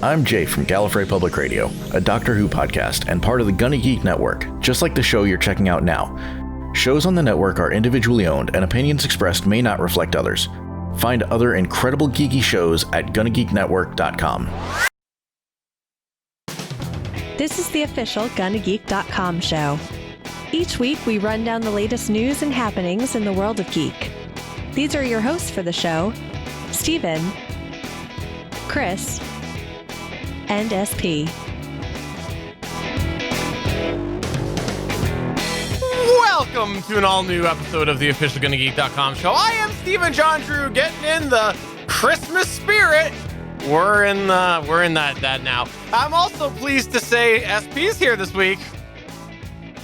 I'm Jay from Gallifrey Public Radio, a Doctor Who podcast and part of the Gunny Geek Network, just like the show you're checking out now. Shows on the network are individually owned, and opinions expressed may not reflect others. Find other incredible geeky shows at gunnygeeknetwork.com. This is the official gunnygeek.com show. Each week, we run down the latest news and happenings in the world of geek. These are your hosts for the show, Steven, Chris, and SP. Welcome to an all-new episode of the official gunnygeek.com show. I am Steven John Drew, getting in the Christmas spirit. We're in that now. I'm also pleased to say SP's here this week.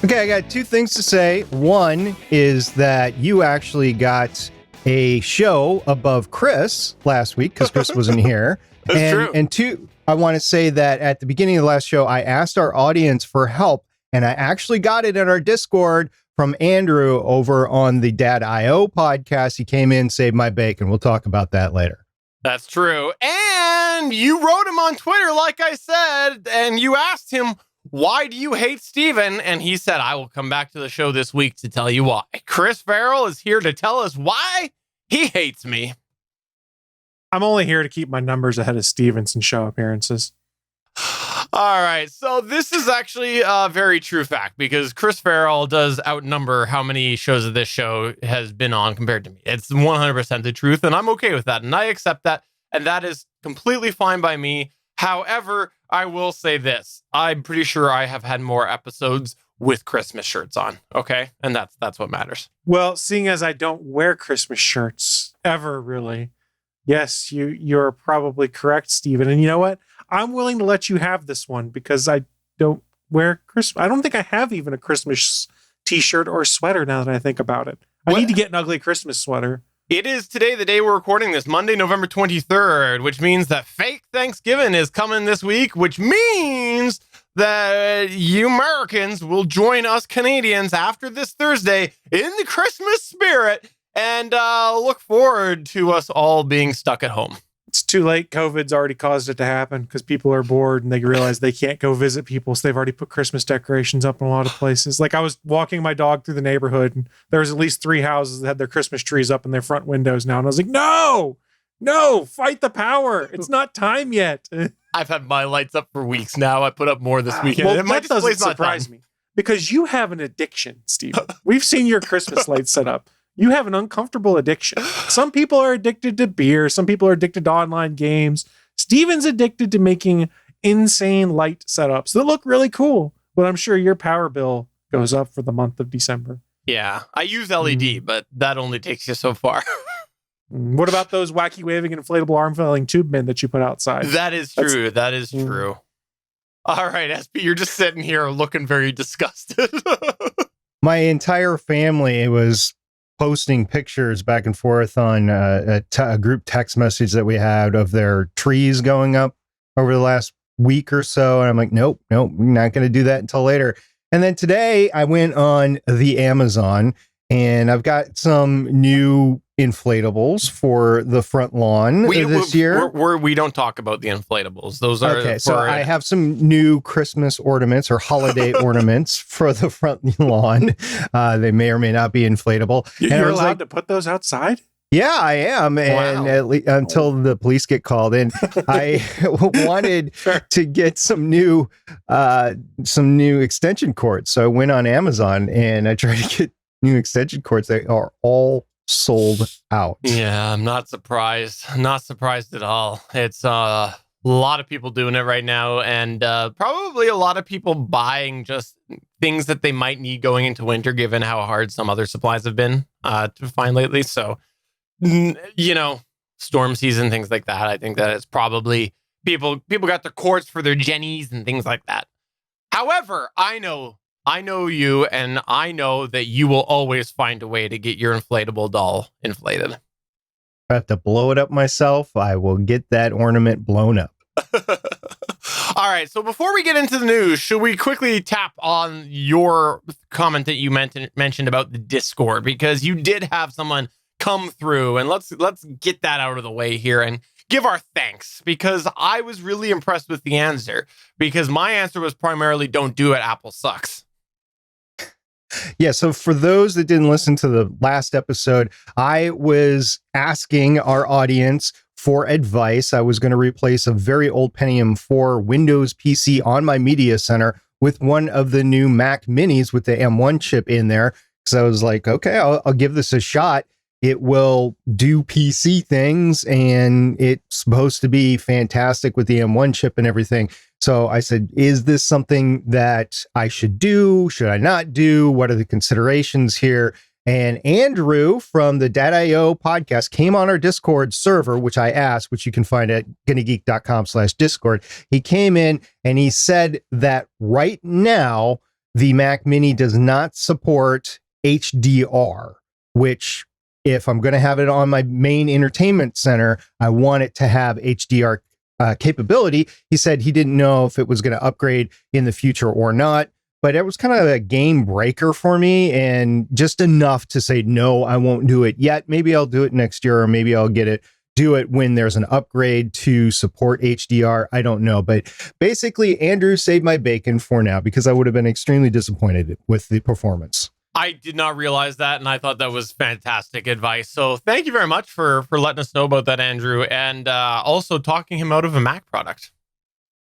Okay, I got two things to say. One is that you actually got a show above Chris last week because Chris wasn't here. That's true. And two, I want to say that at the beginning of the last show, I asked our audience for help, and I actually got it in our Discord from Andrew over on the Dad.io podcast. He came in, saved my bacon. We'll talk about that later. That's true. And you wrote him on Twitter, like I said, and you asked him, why do you hate Steven? And he said, I will come back to the show this week to tell you why. Chris Farrell is here to tell us why he hates me. I'm only here to keep my numbers ahead of Steven's in show appearances. All right. So this is actually a very true fact because Chris Farrell does outnumber how many shows of this show has been on compared to me. It's 100% the truth, and I'm okay with that. And I accept that. And that is completely fine by me. However, I will say this. I'm pretty sure I have had more episodes with Christmas shirts on. Okay. And that's what matters. Well, seeing as I don't wear Christmas shirts ever, really. Yes, you're probably correct, Steven. And you know what? I'm willing to let you have this one because I don't wear Christmas. I don't think I have even a Christmas t-shirt or sweater now that I think about it. I need to get an ugly Christmas sweater. It is today, the day we're recording this, Monday, November 23rd, which means that fake Thanksgiving is coming this week, which means that you Americans will join us Canadians after this Thursday in the Christmas spirit and look forward to us all being stuck at home. It's too late. COVID's already caused it to happen because people are bored and they realize they can't go visit people. So they've already put Christmas decorations up in a lot of places. Like I was walking my dog through the neighborhood and there was at least 3 houses that had their Christmas trees up in their front windows now. And I was like, no, fight the power. It's not time yet. I've had my lights up for weeks now. I put up more this weekend. Well, that doesn't surprise me because you have an addiction, Steve. We've seen your Christmas lights set up. You have an uncomfortable addiction. Some people are addicted to beer. Some people are addicted to online games. Steven's addicted to making insane light setups that look really cool. But I'm sure your power bill goes up for the month of December. Yeah, I use LED, but that only takes you so far. What about those wacky waving inflatable arm flailing tube men that you put outside? That is true. That is true. All right, SP, you're just sitting here looking very disgusted. My entire family was posting pictures back and forth on a group text message that we had of their trees going up over the last week or so. And I'm like, nope, we're not going to do that until later. And then today I went on the Amazon and I've got some new inflatables for the front lawn this year. We don't talk about the inflatables. Those are okay. So I have some new Christmas ornaments or holiday ornaments for the front lawn. They may or may not be inflatable. You're allowed to put those outside? Yeah, I am. And at least until the police get called in, I wanted to get some new extension cords. So I went on Amazon and I tried to get new extension cords. They are all sold out. Yeah, I'm not surprised. Not surprised at all. It's a lot of people doing it right now, and probably a lot of people buying just things that they might need going into winter, given how hard some other supplies have been to find lately. So, storm season, things like that. I think that it's probably people got their cords for their jennies and things like that. However, I know you, and I know that you will always find a way to get your inflatable doll inflated. If I have to blow it up myself, I will get that ornament blown up. All right. So before we get into the news, should we quickly tap on your comment that you mentioned about the Discord? Because you did have someone come through, and let's get that out of the way here. And give our thanks, because I was really impressed with the answer, because my answer was primarily don't do it, Apple sucks. Yeah, so for those that didn't listen to the last episode, I was asking our audience for advice. I was going to replace a very old Pentium 4 Windows PC on my media center with one of the new Mac Minis with the M1 chip in there. Because I was like, okay, I'll give this a shot. It will do PC things, and it's supposed to be fantastic with the M1 chip and everything. So I said, is this something that I should do? Should I not do? What are the considerations here? And Andrew from the Dad.io podcast came on our Discord server, which I asked, which you can find at gunnygeek.com/Discord. He came in and he said that right now, the Mac Mini does not support HDR, which if I'm going to have it on my main entertainment center, I want it to have HDR capability. He said he didn't know if it was going to upgrade in the future or not, but it was kind of a game breaker for me, and just enough to say, no, I won't do it yet. Maybe I'll do it next year, or maybe I'll do it when there's an upgrade to support HDR. I don't know. But basically, Andrew saved my bacon for now, because I would have been extremely disappointed with the performance. I did not realize that, and I thought that was fantastic advice. So thank you very much for letting us know about that, Andrew, and also talking him out of a Mac product.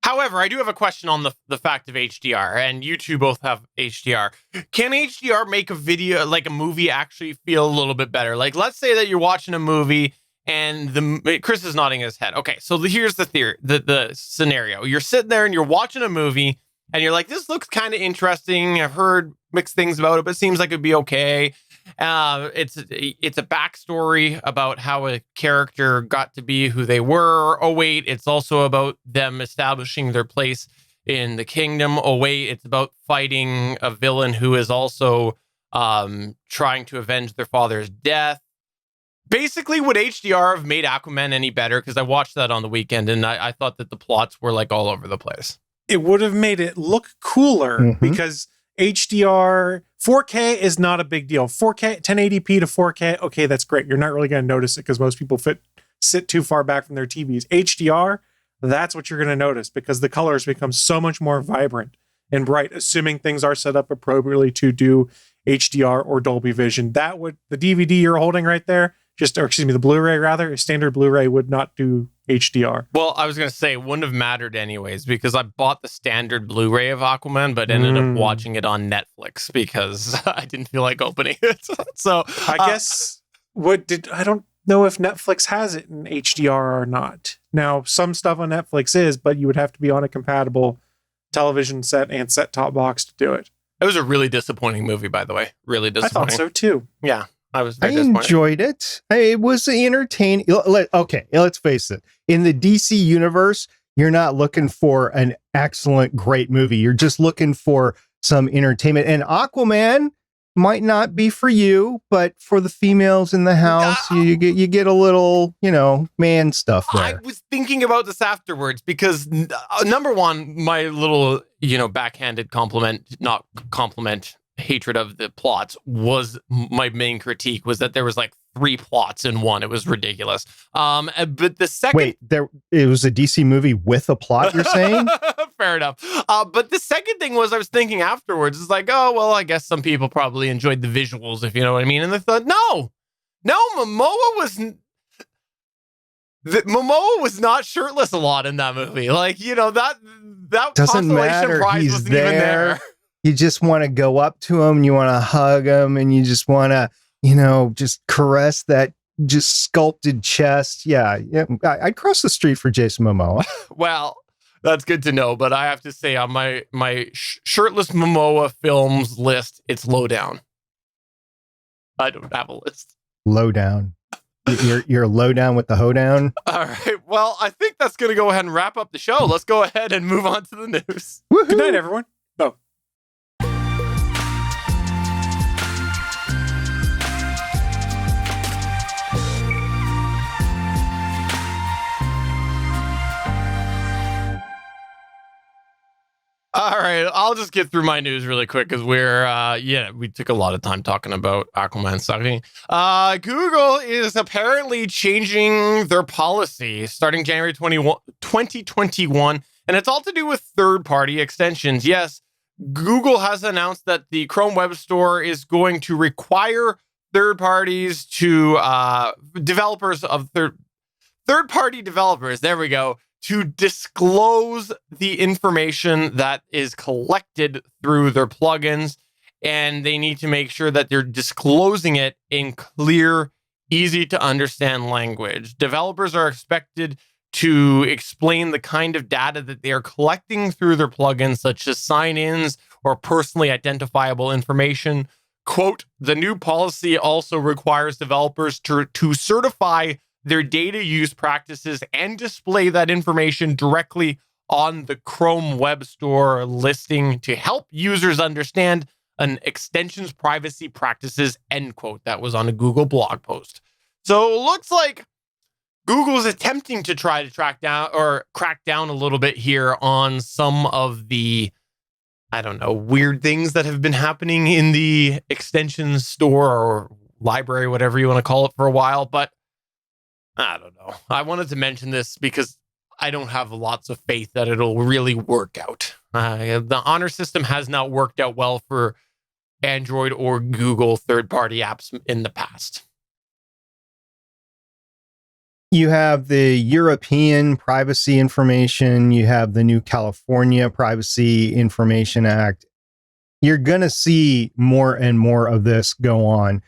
However, I do have a question on the fact of HDR, and you two both have HDR. Can HDR make a video, like a movie, actually feel a little bit better? Like, let's say that you're watching a movie, and Chris is nodding his head. Okay, so here's the theory, the scenario. You're sitting there and you're watching a movie, and you're like, this looks kind of interesting. I've heard mixed things about it, but it seems like it'd be okay. It's a backstory about how a character got to be who they were. Oh, wait, it's also about them establishing their place in the kingdom. Oh, wait, it's about fighting a villain who is also trying to avenge their father's death. Basically, would HDR have made Aquaman any better? Because I watched that on the weekend, and I thought that the plots were like all over the place. It would have made it look cooler, because HDR 4K is not a big deal. 4K 1080p to 4K, okay, that's great. You're not really going to notice it because most people sit too far back from their TVs. HDR, that's what you're going to notice, because the colors become so much more vibrant and bright, assuming things are set up appropriately to do HDR or Dolby Vision. That would, the DVD you're holding right there, the Blu-ray rather, a standard Blu-ray would not do HDR. Well, I was going to say it wouldn't have mattered anyways, because I bought the standard Blu-ray of Aquaman, but ended up watching it on Netflix because I didn't feel like opening it. So I guess I don't know if Netflix has it in HDR or not. Now, some stuff on Netflix is, but you would have to be on a compatible television set and set-top box to do it. It was a really disappointing movie, by the way. Really disappointing. I thought so too. Yeah. I enjoyed it. It was entertaining. Okay, let's face it. In the DC universe, you're not looking for an excellent, great movie. You're just looking for some entertainment. And Aquaman might not be for you, but for the females in the house, you get a little, man stuff there. I was thinking about this afterwards because number one, my little, backhanded compliment hatred of the plots was my main critique, was that there was like 3 plots in one. It was ridiculous. But the second... Wait, it was a DC movie with a plot, you're saying? Fair enough. But the second thing was, I was thinking afterwards, it's like, oh, well, I guess some people probably enjoyed the visuals, if you know what I mean. And I thought, no, Momoa was not shirtless a lot in that movie. Like, that doesn't consolation matter. prize He's wasn't even there. You just want to go up to him, you want to hug him, and you just want to, just caress that just sculpted chest. Yeah. I'd cross the street for Jason Momoa. Well, that's good to know, but I have to say on my shirtless Momoa films list, it's low down. I don't have a list. Low down. You're low down with the hoedown. All right. Well, I think that's going to go ahead and wrap up the show. Let's go ahead and move on to the news. Woo-hoo. Good night, everyone. Oh. All right, I'll just get through my news really quick because we took a lot of time talking about Aquaman sucking. Google is apparently changing their policy starting January 2021, and it's all to do with third-party extensions. Yes, Google has announced that the Chrome Web Store is going to require third parties to developers of third-party developers. There we go. To disclose the information that is collected through their plugins, and they need to make sure that they're disclosing it in clear, easy to understand language. Developers are expected to explain the kind of data that they are collecting through their plugins, such as sign-ins or personally identifiable information. Quote, the new policy also requires developers to certify their data use practices and display that information directly on the Chrome Web Store listing to help users understand an extension's privacy practices, end quote. That was on a Google blog post. So it looks like Google is attempting to try to crack down a little bit here on some of the, weird things that have been happening in the extension store or library, whatever you want to call it, for a while. But I don't know. I wanted to mention this because I don't have lots of faith that it'll really work out. The honor system has not worked out well for Android or Google third-party apps in the past. You have the European privacy information. You have the new California Privacy Information Act. You're going to see more and more of this go on.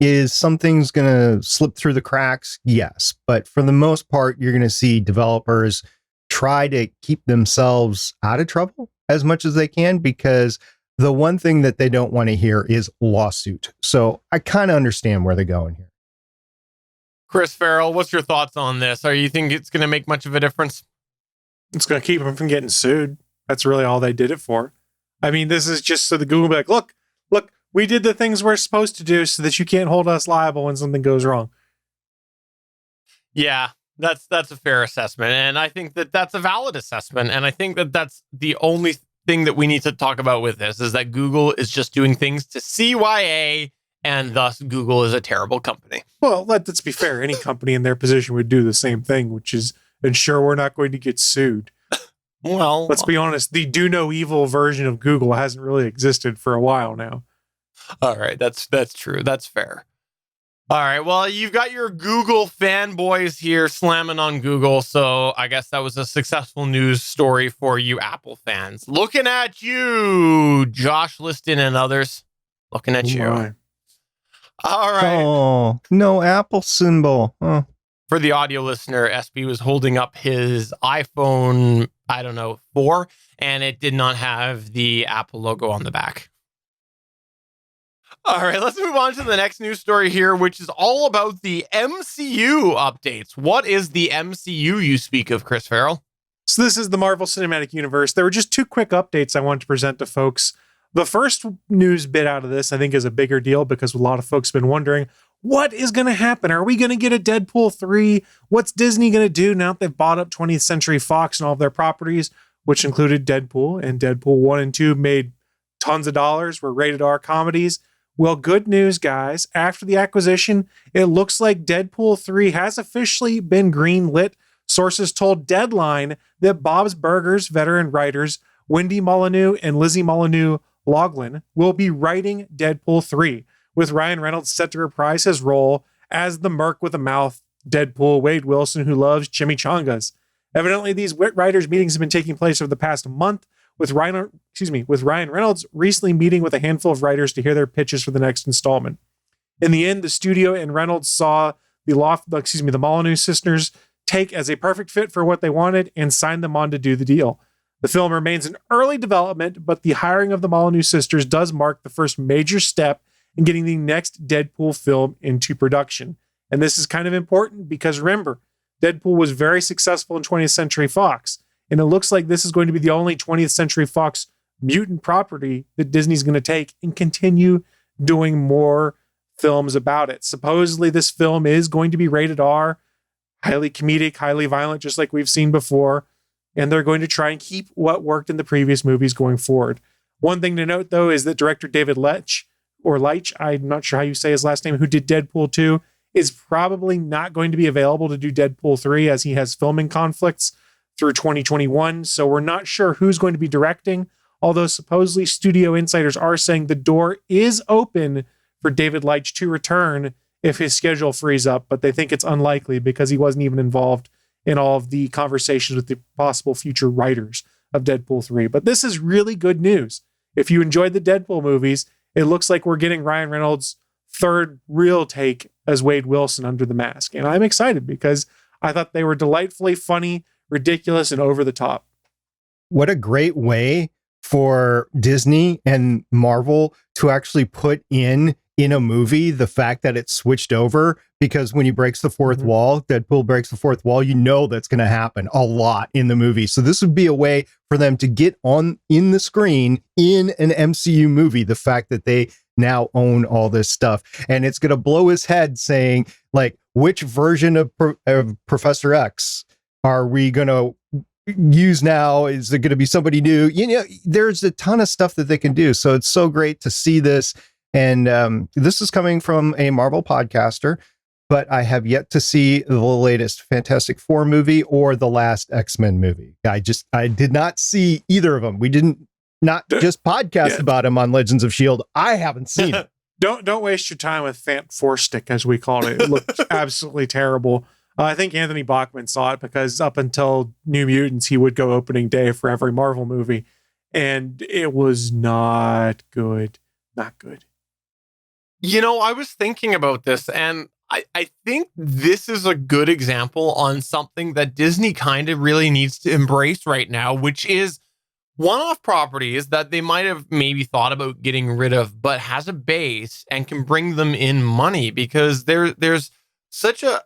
Is something's going to slip through the cracks? Yes. But for the most part, you're going to see developers try to keep themselves out of trouble as much as they can, because the one thing that they don't want to hear is lawsuit. So I kind of understand where they're going here. Chris Farrell, what's your thoughts on this? Are you think it's going to make much of a difference? It's going to keep them from getting sued. That's really all they did it for. I mean, this is just so the Google will be like, look, we did the things we're supposed to do so that you can't hold us liable when something goes wrong. Yeah, that's a fair assessment. And I think that that's a valid assessment. And I think that that's the only thing that we need to talk about with this is that Google is just doing things to CYA, and thus Google is a terrible company. Well, let's be fair. Any company in their position would do the same thing, which is ensure we're not going to get sued. Well, let's be honest. The do no evil version of Google hasn't really existed for a while now. All right, that's true. That's fair. All right, well, you've got your Google fanboys here slamming on Google, so I guess that was a successful news story for you Apple fans. Looking at you, Josh Liston and others. Looking at you. My. All right. Oh, no Apple symbol. Oh. For the audio listener, SB was holding up his iPhone, 4, and it did not have the Apple logo on the back. All right, let's move on to the next news story here, which is all about the MCU updates. What is the MCU you speak of, Chris Farrell? So this is the Marvel Cinematic Universe. There were just two quick updates I wanted to present to folks. The first news bit out of this, I think, is a bigger deal because a lot of folks have been wondering, what is going to happen? Are we going to get a Deadpool 3? What's Disney going to do now that they've bought up 20th Century Fox and all of their properties, which included Deadpool, and Deadpool 1 and 2 made tons of dollars, were rated R comedies. Well, good news, guys. After the acquisition, it looks like Deadpool 3 has officially been greenlit. Sources told Deadline that Bob's Burgers veteran writers Wendy Molyneux and Lizzie Molyneux-Loughlin will be writing Deadpool 3, with Ryan Reynolds set to reprise his role as the merc with a mouth Deadpool Wade Wilson who loves chimichangas. Evidently, these writers' meetings have been taking place over the past month, with Ryan Reynolds recently meeting with a handful of writers to hear their pitches for the next installment. In the end, the studio and Reynolds saw the Molyneux sisters take as a perfect fit for what they wanted and signed them on to do the deal. The film remains in early development, but the hiring of the Molyneux sisters does mark the first major step in getting the next Deadpool film into production. And this is kind of important because remember, Deadpool was very successful in 20th Century Fox. And it looks like this is going to be the only 20th Century Fox mutant property that Disney's going to take and continue doing more films about it. Supposedly, this film is going to be rated R, highly comedic, highly violent, just like we've seen before. and they're going to try and keep what worked in the previous movies going forward. One thing to note, though, is that director David Leitch, I'm not sure how you say his last name, who did Deadpool 2, is probably not going to be available to do Deadpool 3 as he has filming conflicts through 2021. So we're not sure who's going to be directing, although supposedly studio insiders are saying the door is open for David Leitch to return if his schedule frees up, but they think it's unlikely because he wasn't even involved in all of the conversations with the possible future writers of Deadpool 3. But this is really good news. If you enjoyed the Deadpool movies, it looks like we're getting Ryan Reynolds' third real take as Wade Wilson under the mask. And I'm excited because I thought they were delightfully funny, ridiculous, and over the top. What a great way for Disney and Marvel to actually put in a movie the fact that it switched over, because when he breaks the fourth wall, Deadpool breaks the fourth wall, you know that's going to happen a lot in the movie. So this would be a way for them to get on in the screen in an MCU movie, the fact that they now own all this stuff. And it's going to blow his head saying, like, which version of Professor X are we going to use now? Is there going to be somebody new? You know, there's a ton of stuff that they can do. So it's so great to see this. And this is coming from a Marvel podcaster, but I have yet to see the latest Fantastic Four movie or the last X-Men movie. I did not see either of them. We not just podcast about them on Legends of S.H.I.E.L.D. I haven't seen it. Don't waste your time with Fant Four Stick, as we called it. It looked absolutely terrible. I think Anthony Bachman saw it because up until New Mutants, he would go opening day for every Marvel movie. And it was not good. Not good. You know, I was thinking about this, and I think this is a good example on something that Disney kind of really needs to embrace right now, which is one-off properties that they might have maybe thought about getting rid of, but has a base and can bring them in money, because there's such a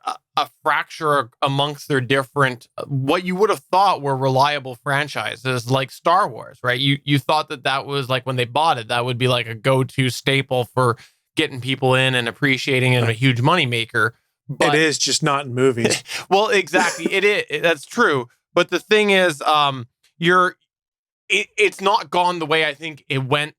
fracture amongst their different, what you would have thought were reliable franchises like Star Wars, right? You thought that was like, when they bought it, that would be like a go-to staple for getting people in and appreciating it, and a huge moneymaker. But it is just not in movies. Well, exactly. It is. That's true. But the thing is, it's not gone the way I think it went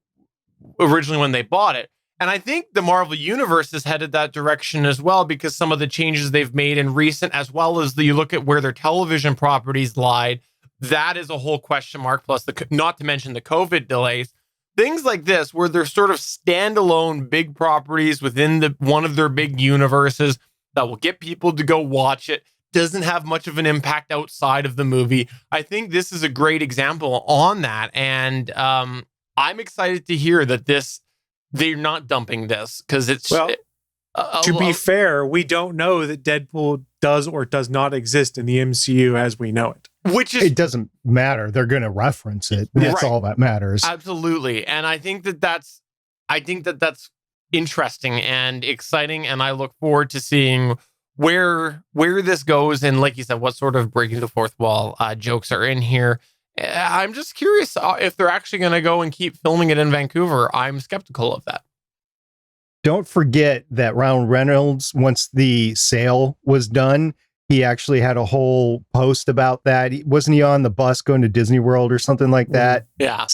originally when they bought it. And I think the Marvel Universe is headed that direction as well, because some of the changes they've made in recent, as well as you look at where their television properties lied, that is a whole question mark, plus not to mention the COVID delays. Things like this, where they're sort of standalone big properties within one of their big universes that will get people to go watch it, doesn't have much of an impact outside of the movie. I think this is a great example on that. And I'm excited to hear that they're not dumping this, because it's... Well, to be fair, we don't know that Deadpool does or does not exist in the MCU as we know it. It doesn't matter. They're going to reference it. That's all that matters. Absolutely. And I think that's interesting and exciting. And I look forward to seeing where this goes. And like you said, what sort of breaking the fourth wall jokes are in here. I'm just curious if they're actually going to go and keep filming it in Vancouver. I'm skeptical of that. Don't forget that Ryan Reynolds, once the sale was done, he actually had a whole post about that. Wasn't he on the bus going to Disney World or something like that? Yeah.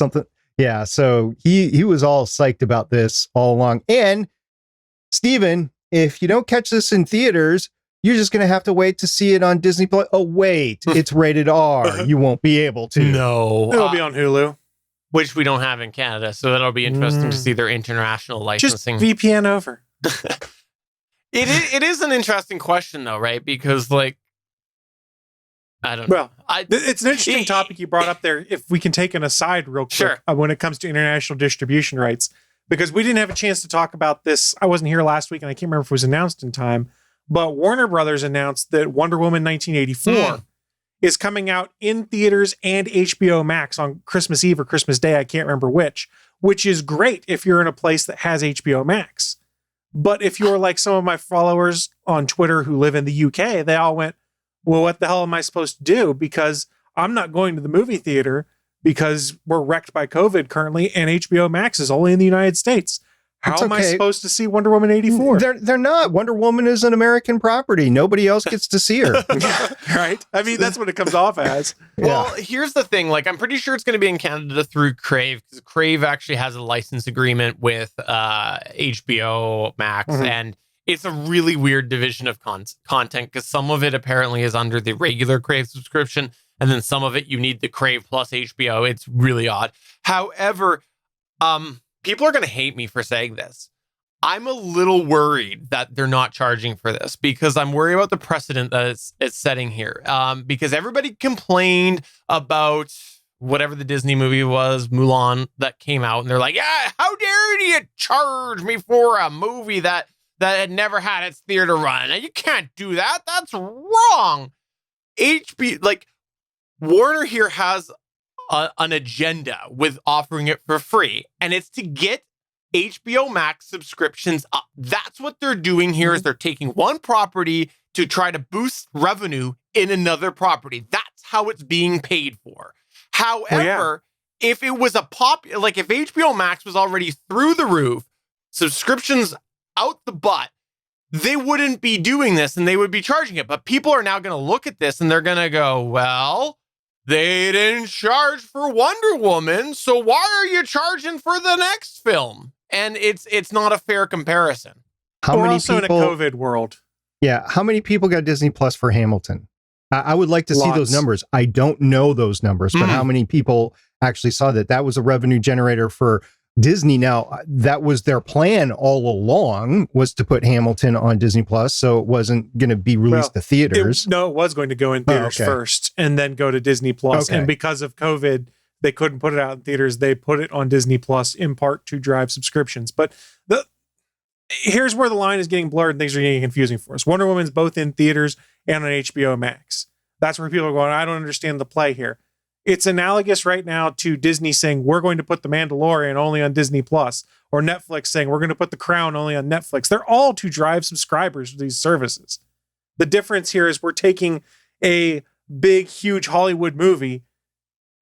Yeah. So he was all psyched about this all along. And Steven, if you don't catch this in theaters, you're just going to have to wait to see it on Disney Plus. Oh, wait, it's rated R. You won't be able to. No. It'll be on Hulu. Which we don't have in Canada. So that'll be interesting to see their international licensing. Just VPN over. It is an interesting question, though, right? Because, like, I don't know. Well, it's an interesting topic you brought up there. If we can take an aside real quick when it comes to international distribution rights, because we didn't have a chance to talk about this. I wasn't here last week, and I can't remember if it was announced in time. But Warner Brothers announced that Wonder Woman 1984 is coming out in theaters and HBO Max on Christmas Eve or Christmas Day. I can't remember which is great if you're in a place that has HBO Max. But if you're like some of my followers on Twitter who live in the UK, they all went, well, what the hell am I supposed to do? Because I'm not going to the movie theater because we're wrecked by COVID currently, and HBO Max is only in the United States. How It's am I okay. supposed to see Wonder Woman 84? They're not. Wonder Woman is an American property. Nobody else gets to see her. Right? I mean, that's what it comes off as. Well, here's the thing. Like, I'm pretty sure it's going to be in Canada through Crave, because Crave actually has a license agreement with HBO Max, and it's a really weird division of content, because some of it apparently is under the regular Crave subscription, and then some of it you need the Crave plus HBO. It's really odd. However, people are going to hate me for saying this. I'm a little worried that they're not charging for this, because I'm worried about the precedent that it's setting here. Because everybody complained about whatever the Disney movie was, Mulan, that came out, and they're like, yeah, how dare you charge me for a movie that had never had its theater run? You can't do that. That's wrong. Warner here has an agenda with offering it for free, and it's to get HBO Max subscriptions up. That's what they're doing here, is they're taking one property to try to boost revenue in another property. That's how it's being paid for. However, if it was if HBO Max was already through the roof, subscriptions out the butt, they wouldn't be doing this and they would be charging it. But people are now going to look at this and they're going to go, well, they didn't charge for Wonder Woman, so why are you charging for the next film? And it's not a fair comparison. We're also in a COVID world. Yeah, how many people got Disney Plus for Hamilton? I would like to see those numbers. I don't know those numbers, but how many people actually saw that? That was a revenue generator for Disney. Now, that was their plan all along, was to put Hamilton on Disney Plus, so it wasn't going to be released to theaters. It was going to go in theaters first and then go to Disney Plus. And because of COVID, they couldn't put it out in theaters. They put it on Disney Plus in part to drive subscriptions. But here's where the line is getting blurred and things are getting confusing for us. Wonder Woman's both in theaters and on HBO Max. That's where people are going, I don't understand the play here. It's analogous right now to Disney saying, we're going to put The Mandalorian only on Disney Plus, or Netflix saying, we're going to put The Crown only on Netflix. They're all to drive subscribers to these services. The difference here is we're taking a big, huge Hollywood movie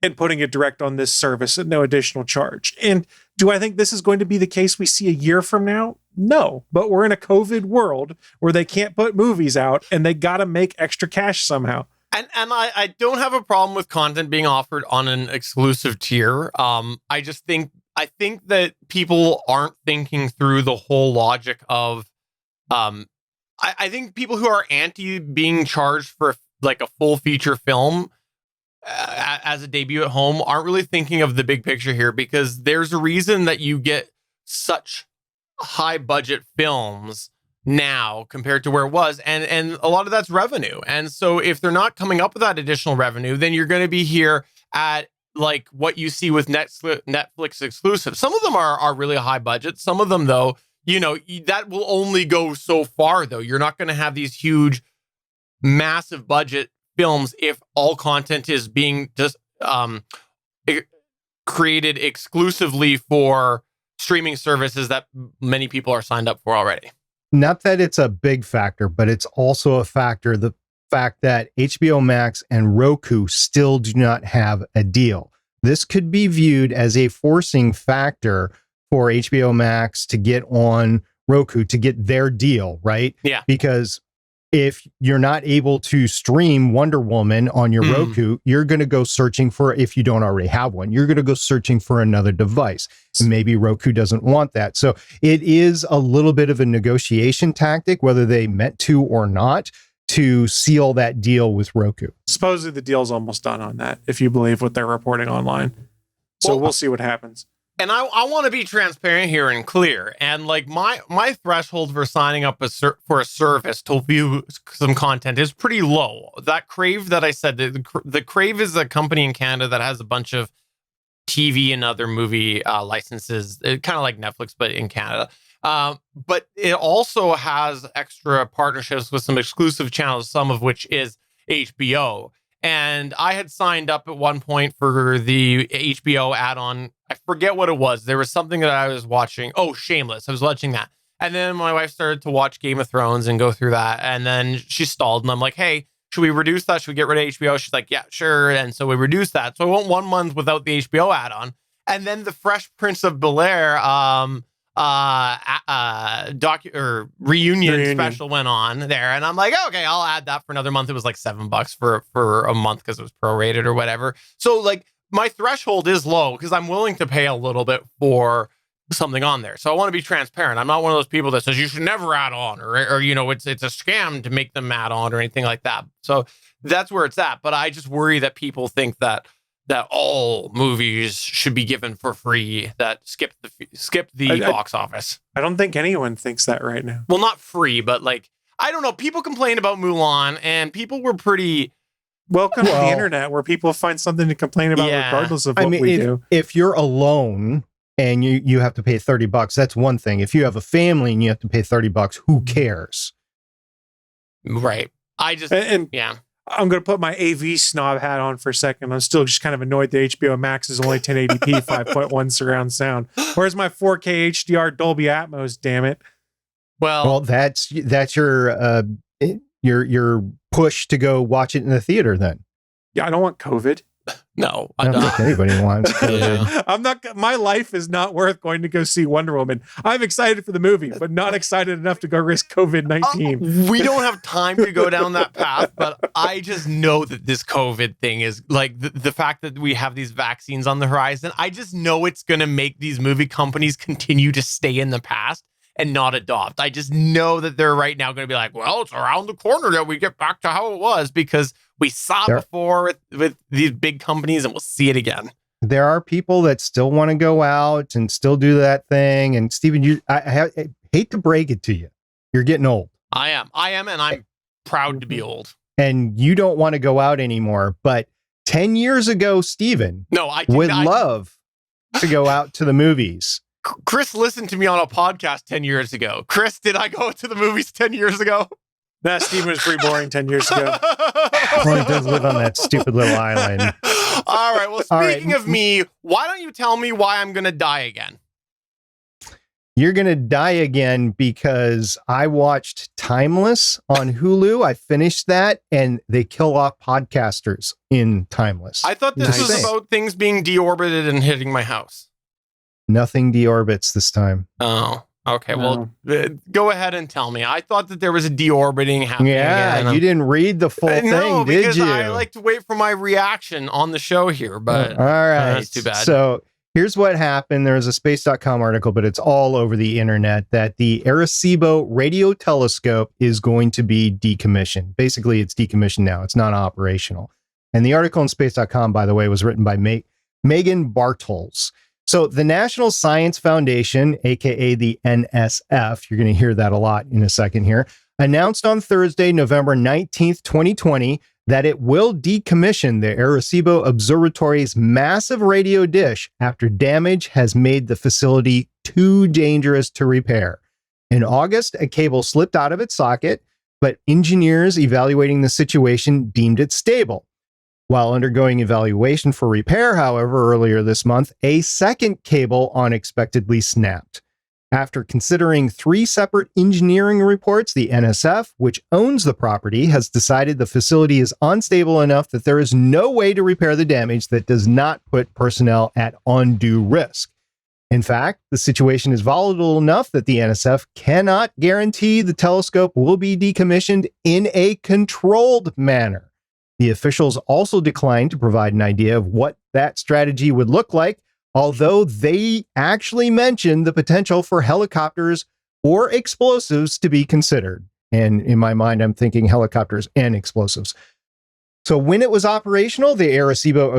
and putting it direct on this service at no additional charge. And do I think this is going to be the case we see a year from now? No, but we're in a COVID world where they can't put movies out and they got to make extra cash somehow. And I don't have a problem with content being offered on an exclusive tier. I think that people aren't thinking through the whole logic of, I think people who are anti being charged for like a full feature film as a debut at home aren't really thinking of the big picture here, because there's a reason that you get such high budget films now compared to where it was, and a lot of that's revenue. And so if they're not coming up with that additional revenue, then you're going to be here at like what you see with Netflix exclusive. Some of them are really high budget. Some of them, though, that will only go so far, though. You're not going to have these huge, massive budget films if all content is being just created exclusively for streaming services that many people are signed up for already. Not that it's a big factor, but it's also a factor, the fact that HBO Max and Roku still do not have a deal. This could be viewed as a forcing factor for HBO Max to get on Roku, to get their deal, right? Yeah. Because if you're not able to stream Wonder Woman on your Roku, you're going to go searching for, if you don't already have one, you're going to go searching for another device. Maybe Roku doesn't want that. So it is a little bit of a negotiation tactic, whether they meant to or not, to seal that deal with Roku. Supposedly the deal's almost done on that, if you believe what they're reporting online. So we'll see what happens. And I want to be transparent here and clear. And like my threshold for signing up for a service to view some content is pretty low. That Crave that I said, the Crave is a company in Canada that has a bunch of TV and other movie licenses, kind of like Netflix, but in Canada. But it also has extra partnerships with some exclusive channels, some of which is HBO. And I had signed up at one point for the HBO add-on. I forget what it was. There was something that I was watching. Oh, Shameless. I was watching that. And then my wife started to watch Game of Thrones and go through that. And then she stalled. And I'm like, hey, should we reduce that? Should we get rid of HBO? She's like, yeah, sure. And so we reduced that. So I went 1 month without the HBO add-on. And then the Fresh Prince of Bel-Air, reunion special went on there, and I'm like, okay, I'll add that for another month. It was like $7 for a month because it was prorated or whatever. So like my threshold is low because I'm willing to pay a little bit for something on there. So I want to be transparent. I'm not one of those people that says you should never add on or you know, it's a scam to make them add on or anything like that. So that's where it's at. But I just worry that people think that all movies should be given for free, that skip the box office. I don't think anyone thinks that right now. Well, not free, but like, I don't know. People complained about Mulan and people were pretty... Welcome to the internet where people find something to complain about regardless of what we do. If you're alone and you have to pay $30, that's one thing. If you have a family and you have to pay $30, who cares? Right. I just... I'm going to put my AV snob hat on for a second. I'm still just kind of annoyed that HBO Max is only 1080p 5.1 surround sound. Where's my 4K HDR Dolby Atmos, damn it? Well, that's your push to go watch it in the theater then. Yeah, I don't want COVID. No, I don't think anybody wants COVID. I'm not. My life is not worth going to go see Wonder Woman. I'm excited for the movie, but not excited enough to go risk COVID-19. We don't have time to go down that path, but I just know that this COVID thing is like the fact that we have these vaccines on the horizon. I just know it's going to make these movie companies continue to stay in the past and not adopt. I just know that they're right now going to be like, well, it's around the corner that we get back to how it was because we saw before with these big companies and we'll see it again. There are people that still want to go out and still do that thing. And Stephen, I hate to break it to you. You're getting old. I am. And I'm proud to be old. And you don't want to go out anymore. But 10 years ago, Stephen would love to go out to the movies. Chris listened to me on a podcast 10 years ago. Chris, did I go to the movies 10 years ago? Nah, Stephen was pretty boring 10 years ago. Well, he does live on that stupid little island. All right. Well, speaking of me, why don't you tell me why I'm going to die again? You're going to die again because I watched Timeless on Hulu. I finished that, and they kill off podcasters in Timeless. I thought this was about things being deorbited and hitting my house. Nothing deorbits this time. Oh, okay. Well, go ahead and tell me. I thought that there was a deorbiting happening. Yeah, you didn't read the full thing, did you? I like to wait for my reaction on the show here, but all right, that's too bad. So here's what happened. There was a space.com article, but it's all over the internet, that the Arecibo radio telescope is going to be decommissioned. Basically, it's decommissioned now. It's not operational. And the article in space.com, by the way, was written by Megan Bartels. So the National Science Foundation, aka the NSF, you're going to hear that a lot in a second here, announced on Thursday, November 19th, 2020, that it will decommission the Arecibo Observatory's massive radio dish after damage has made the facility too dangerous to repair. In August, a cable slipped out of its socket, but engineers evaluating the situation deemed it stable. While undergoing evaluation for repair, however, earlier this month, a second cable unexpectedly snapped. After considering 3 separate engineering reports, the NSF, which owns the property, has decided the facility is unstable enough that there is no way to repair the damage that does not put personnel at undue risk. In fact, the situation is volatile enough that the NSF cannot guarantee the telescope will be decommissioned in a controlled manner. The officials also declined to provide an idea of what that strategy would look like, although they actually mentioned the potential for helicopters or explosives to be considered. And in my mind, I'm thinking helicopters and explosives. So when it was operational, the Arecibo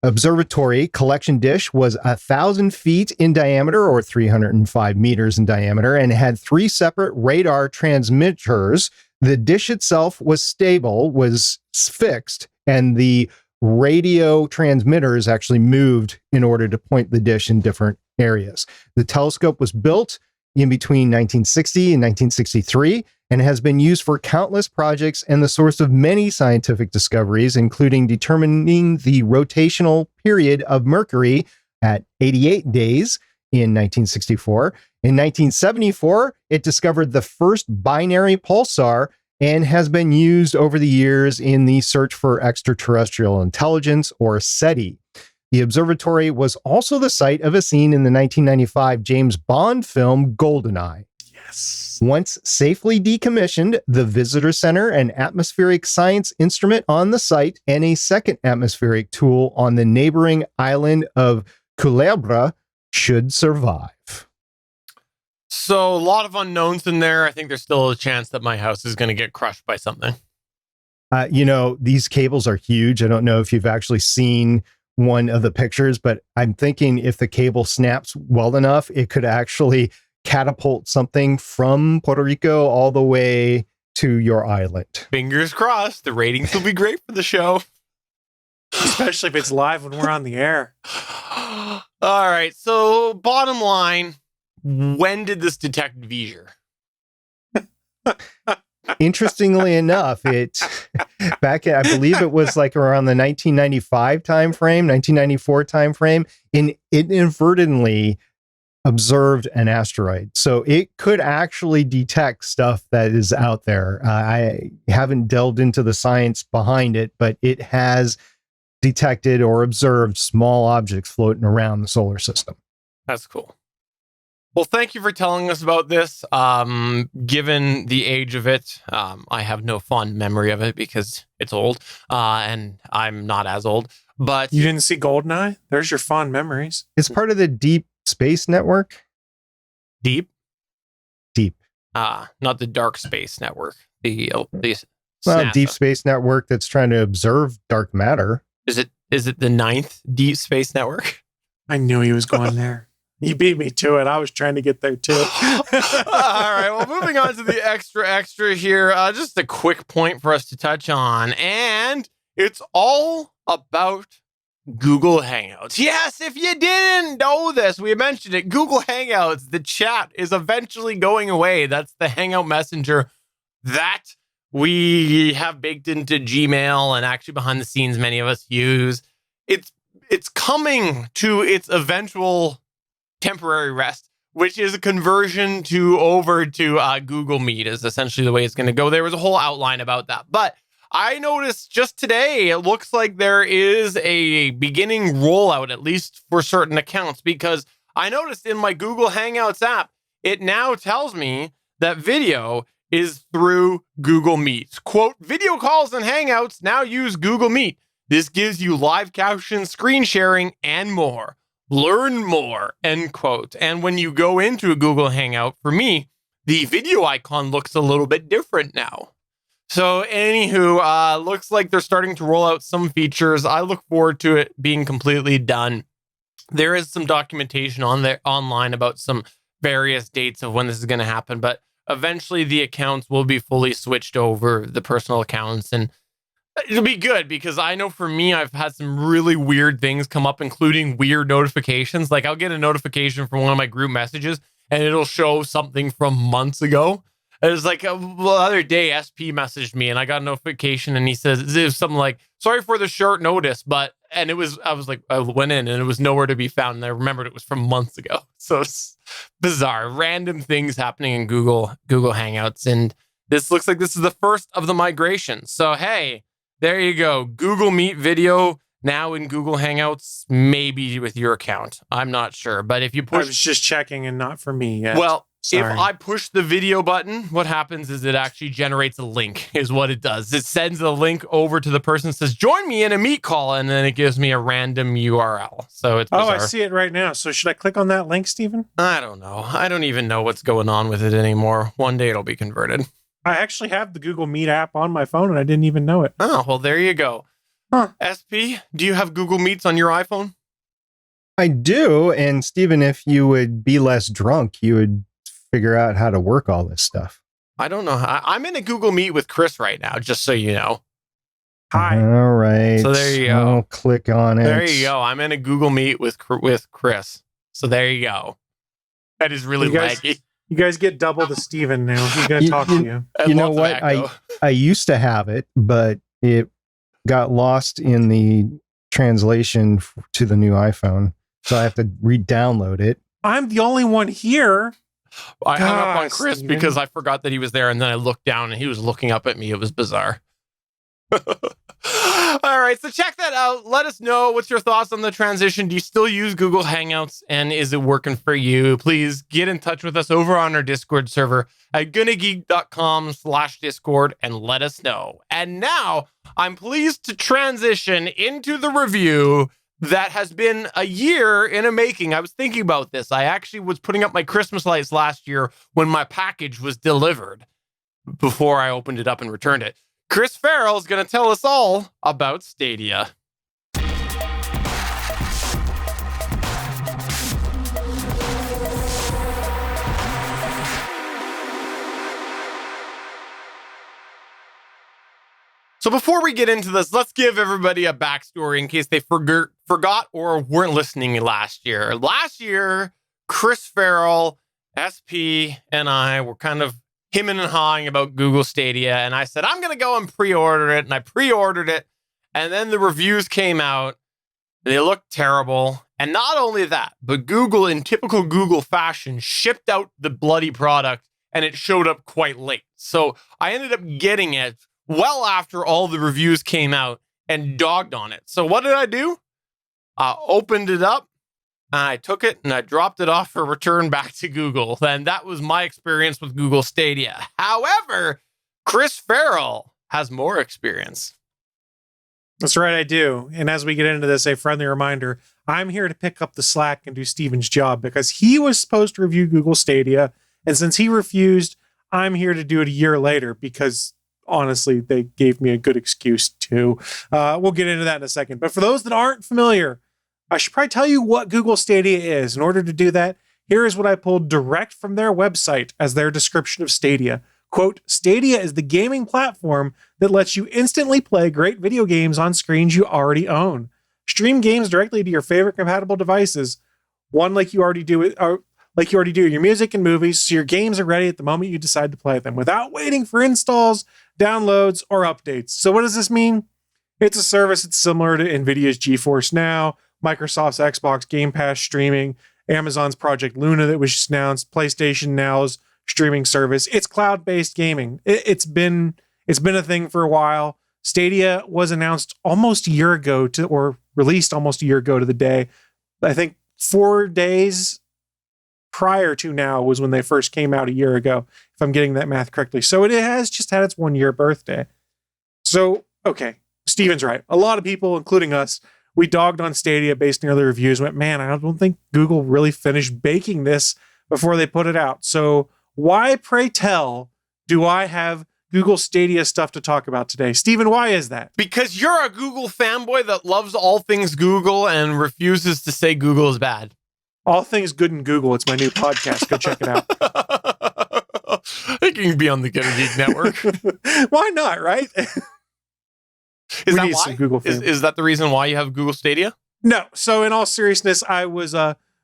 Observatory collection dish was 1,000 feet in diameter, or 305 meters in diameter, and had 3 separate radar transmitters. The dish itself was stable, was fixed, and the radio transmitters actually moved in order to point the dish in different areas. The telescope was built in between 1960 and 1963 and has been used for countless projects and the source of many scientific discoveries, including determining the rotational period of Mercury at 88 days in 1964. In 1974, it discovered the first binary pulsar and has been used over the years in the search for extraterrestrial intelligence, or SETI. The observatory was also the site of a scene in the 1995 James Bond film GoldenEye. Yes. Once safely decommissioned, the visitor center, an atmospheric science instrument on the site, and a second atmospheric tool on the neighboring island of Culebra should survive. So a lot of unknowns in there. I think there's still a chance that my house is going to get crushed by something. These cables are huge. I don't know if you've actually seen one of the pictures, but I'm thinking if the cable snaps well enough, it could actually catapult something from Puerto Rico all the way to your island. Fingers crossed. The ratings will be great for the show. Especially if it's live when we're on the air. All right. So bottom line, when did this detect Vizier? Interestingly enough, I believe it was like around the 1995 timeframe, 1994 timeframe, and it inadvertently observed an asteroid. So it could actually detect stuff that is out there. I haven't delved into the science behind it, but it has detected or observed small objects floating around the solar system. That's cool. Well, thank you for telling us about this. Given the age of it, I have no fond memory of it because it's old, and I'm not as old. But you didn't see GoldenEye? There's your fond memories. It's part of the Deep Space Network. Deep? Deep. Not the Dark Space Network. The Deep Space Network that's trying to observe dark matter. Is it the 9th Deep Space Network? I knew he was going there. He beat me to it. I was trying to get there too. All right. Well, moving on to the extra here. Just a quick point for us to touch on. And it's all about Google Hangouts. Yes, if you didn't know this, we mentioned it. Google Hangouts, the chat is eventually going away. That's the Hangout Messenger that we have baked into Gmail and actually behind the scenes many of us use. It's coming to its eventual temporary rest, which is a conversion over to Google Meet is essentially the way it's going to go. There was a whole outline about that, but I noticed just today, it looks like there is a beginning rollout, at least for certain accounts, because I noticed in my Google Hangouts app, it now tells me that video is through Google Meet. Quote, video calls and Hangouts now use Google Meet. This gives you live caption, screen sharing, and more. Learn more, end quote. And when you go into a Google Hangout, for me, the video icon looks a little bit different now. So anywho, looks like they're starting to roll out some features. I look forward to it being completely done. There is some documentation online about some various dates of when this is going to happen, but eventually the accounts will be fully switched over, the personal accounts, and it'll be good because I know for me, I've had some really weird things come up, including weird notifications. Like I'll get a notification from one of my group messages and it'll show something from months ago. It was like the other day, SP messaged me and I got a notification and he says, it was something like, sorry for the short notice, I was like, I went in and it was nowhere to be found. And I remembered it was from months ago. So it's bizarre, random things happening in Google Hangouts. And this looks like this is the first of the migration. So, hey, there you go. Google Meet video now in Google Hangouts, maybe with your account. I'm not sure. But if you push... I was just checking and not for me yet. Well, sorry. If I push the video button, what happens is it actually generates a link, is what it does. It sends a link over to the person, says, join me in a Meet call, and then it gives me a random URL. So it's bizarre. Oh, I see it right now. So should I click on that link, Stephen? I don't know. I don't even know what's going on with it anymore. One day it'll be converted. I actually have the Google Meet app on my phone and I didn't even know it. Oh, well, there you go. Huh. SP, do you have Google Meets on your iPhone? I do. And Stephen, if you would be less drunk, you would figure out how to work all this stuff. I don't know. I'm in a Google Meet with Chris right now, just so you know. Hi. All right. So there you go. I'll click on it. There you go. I'm in a Google Meet with Chris. So there you go. That is really laggy. You guys get double the Steven now. He's going to talk to you. You know what? I used to have it, but it got lost in the translation to the new iPhone. So I have to re-download it. I'm the only one here. I hung up on Chris Steven. because I forgot that he was there, and then I looked down and he was looking up at me. It was bizarre. All right, so check that out. Let us know what's your thoughts on the transition. Do you still use Google Hangouts, and is it working for you? Please get in touch with us over on our Discord server at gonnageek.com/Discord and let us know. And now I'm pleased to transition into the review that has been a year in a making. I was thinking about this. I actually was putting up my Christmas lights last year when my package was delivered before I opened it up and returned it. Chris Farrell is going to tell us all about Stadia. So before we get into this, let's give everybody a backstory in case they forgot or weren't listening last year. Last year, Chris Farrell, SP, and I were kind of hemming and hawing about Google Stadia, and I said, I'm going to go and pre-order it, and I pre-ordered it, and then the reviews came out. They looked terrible, and not only that, but Google, in typical Google fashion, shipped out the bloody product, and it showed up quite late. So I ended up getting it well after all the reviews came out and dogged on it. So what did I do? I opened it up, and I took it and I dropped it off for return back to Google. And that was my experience with Google Stadia. However, Chris Farrell has more experience. That's right, I do. And as we get into this, a friendly reminder, I'm here to pick up the slack and do Steven's job because he was supposed to review Google Stadia. And since he refused, I'm here to do it a year later because honestly, they gave me a good excuse to. We'll get into that in a second. But for those that aren't familiar, I should probably tell you what Google Stadia is. In order to do that, here is what I pulled direct from their website as their description of Stadia. Quote, Stadia is the gaming platform that lets you instantly play great video games on screens you already own. Stream games directly to your favorite compatible devices. One like you already do your music and movies, so your games are ready at the moment you decide to play them without waiting for installs, downloads, or updates. So what does this mean? It's a service that's similar to NVIDIA's GeForce Now, Microsoft's Xbox Game Pass streaming, Amazon's Project Luna that was just announced, PlayStation Now's streaming service. It's cloud-based gaming. It's been a thing for a while. Stadia was announced almost a year ago or released almost a year ago to the day. I think 4 days prior to now was when they first came out a year ago, if I'm getting that math correctly. So it has just had its 1 year birthday. So, okay, Steven's right. A lot of people, including us, we dogged on Stadia based on early reviews, went, man, I don't think Google really finished baking this before they put it out. So why, pray tell, do I have Google Stadia stuff to talk about today? Steven, why is that? Because you're a Google fanboy that loves all things Google and refuses to say Google is bad. All Things Good in Google. It's my new podcast. Go check it out. It can be on the Gonna Geek Network. Why not, right? Is that why? Google is that the reason why you have Google Stadia? No. So in all seriousness, I was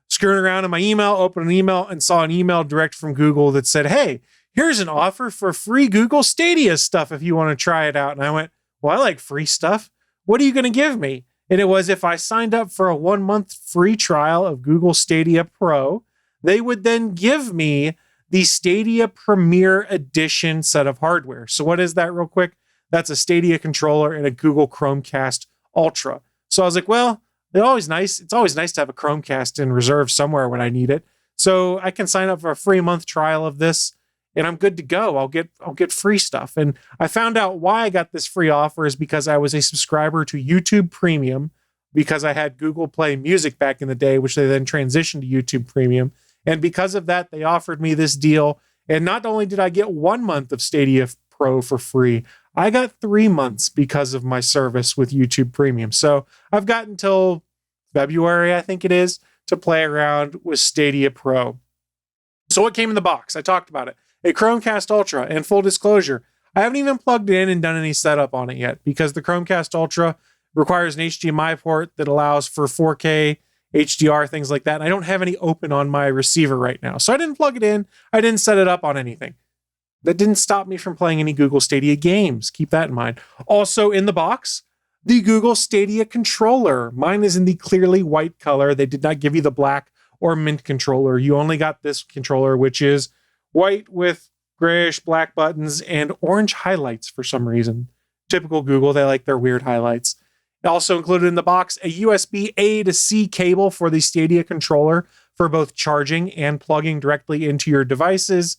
screwing around in my email, opened an email, and saw an email direct from Google that said, hey, here's an offer for free Google Stadia stuff if you want to try it out. And I went, well, I like free stuff. What are you going to give me? And it was if I signed up for a 1 month free trial of Google Stadia Pro, they would then give me the Stadia Premier Edition set of hardware. So what is that real quick? That's a Stadia controller and a Google Chromecast Ultra. So I was like, well, it's always nice to have a Chromecast in reserve somewhere when I need it. So I can sign up for a free month trial of this and I'm good to go. I'll get free stuff. And I found out why I got this free offer is because I was a subscriber to YouTube Premium because I had Google Play Music back in the day, which they then transitioned to YouTube Premium. And because of that, they offered me this deal. And not only did I get 1 month of Stadia Pro for free, I got 3 months because of my service with YouTube Premium. So I've got until February, I think it is, to play around with Stadia Pro. So what came in the box? I talked about it. A Chromecast Ultra, and full disclosure, I haven't even plugged it in and done any setup on it yet because the Chromecast Ultra requires an HDMI port that allows for 4K, HDR, things like that. And I don't have any open on my receiver right now. So I didn't plug it in. I didn't set it up on anything. That didn't stop me from playing any Google Stadia games. Keep that in mind. Also in the box, the Google Stadia controller. Mine is in the clearly white color. They did not give you the black or mint controller. You only got this controller, which is white with grayish black buttons and orange highlights for some reason. Typical Google, they like their weird highlights. Also included in the box, a USB A to C cable for the Stadia controller for both charging and plugging directly into your devices.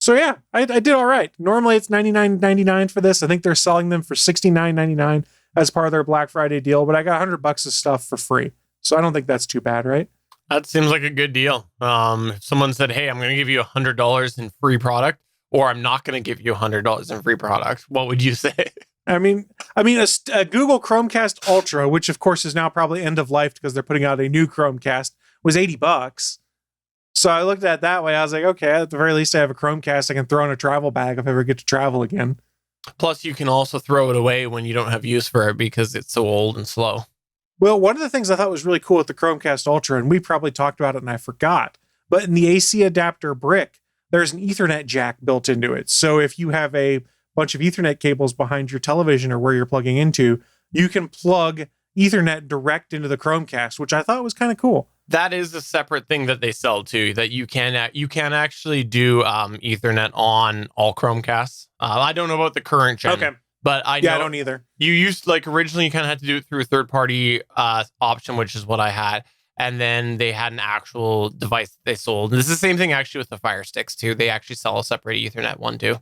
So yeah, I did all right. Normally it's $99.99 for this. I think they're selling them for $69.99 as part of their Black Friday deal, but I got $100 of stuff for free. So I don't think that's too bad, right? That seems like a good deal. If someone said, hey, I'm going to give you $100 in free product, or I'm not going to give you $100 in free product, what would you say? I mean, a Google Chromecast Ultra, which of course is now probably end of life because they're putting out a new Chromecast, was $80. So I looked at it that way. I was like, okay, at the very least, I have a Chromecast I can throw in a travel bag if I ever get to travel again. Plus, you can also throw it away when you don't have use for it because it's so old and slow. Well, one of the things I thought was really cool with the Chromecast Ultra, and we probably talked about it and I forgot, but in the AC adapter brick, there's an Ethernet jack built into it. So if you have a bunch of Ethernet cables behind your television or where you're plugging into, you can plug Ethernet direct into the Chromecast, which I thought was kind of cool. That is a separate thing that they sell too, that you can actually do Ethernet on all Chromecasts. I don't know about the current gen. Okay. But I know I don't either. You used, like, originally you kind of had to do it through a third-party option, which is what I had. And then they had an actual device that they sold. And this is the same thing actually with the Fire Sticks too. They actually sell a separate Ethernet one too.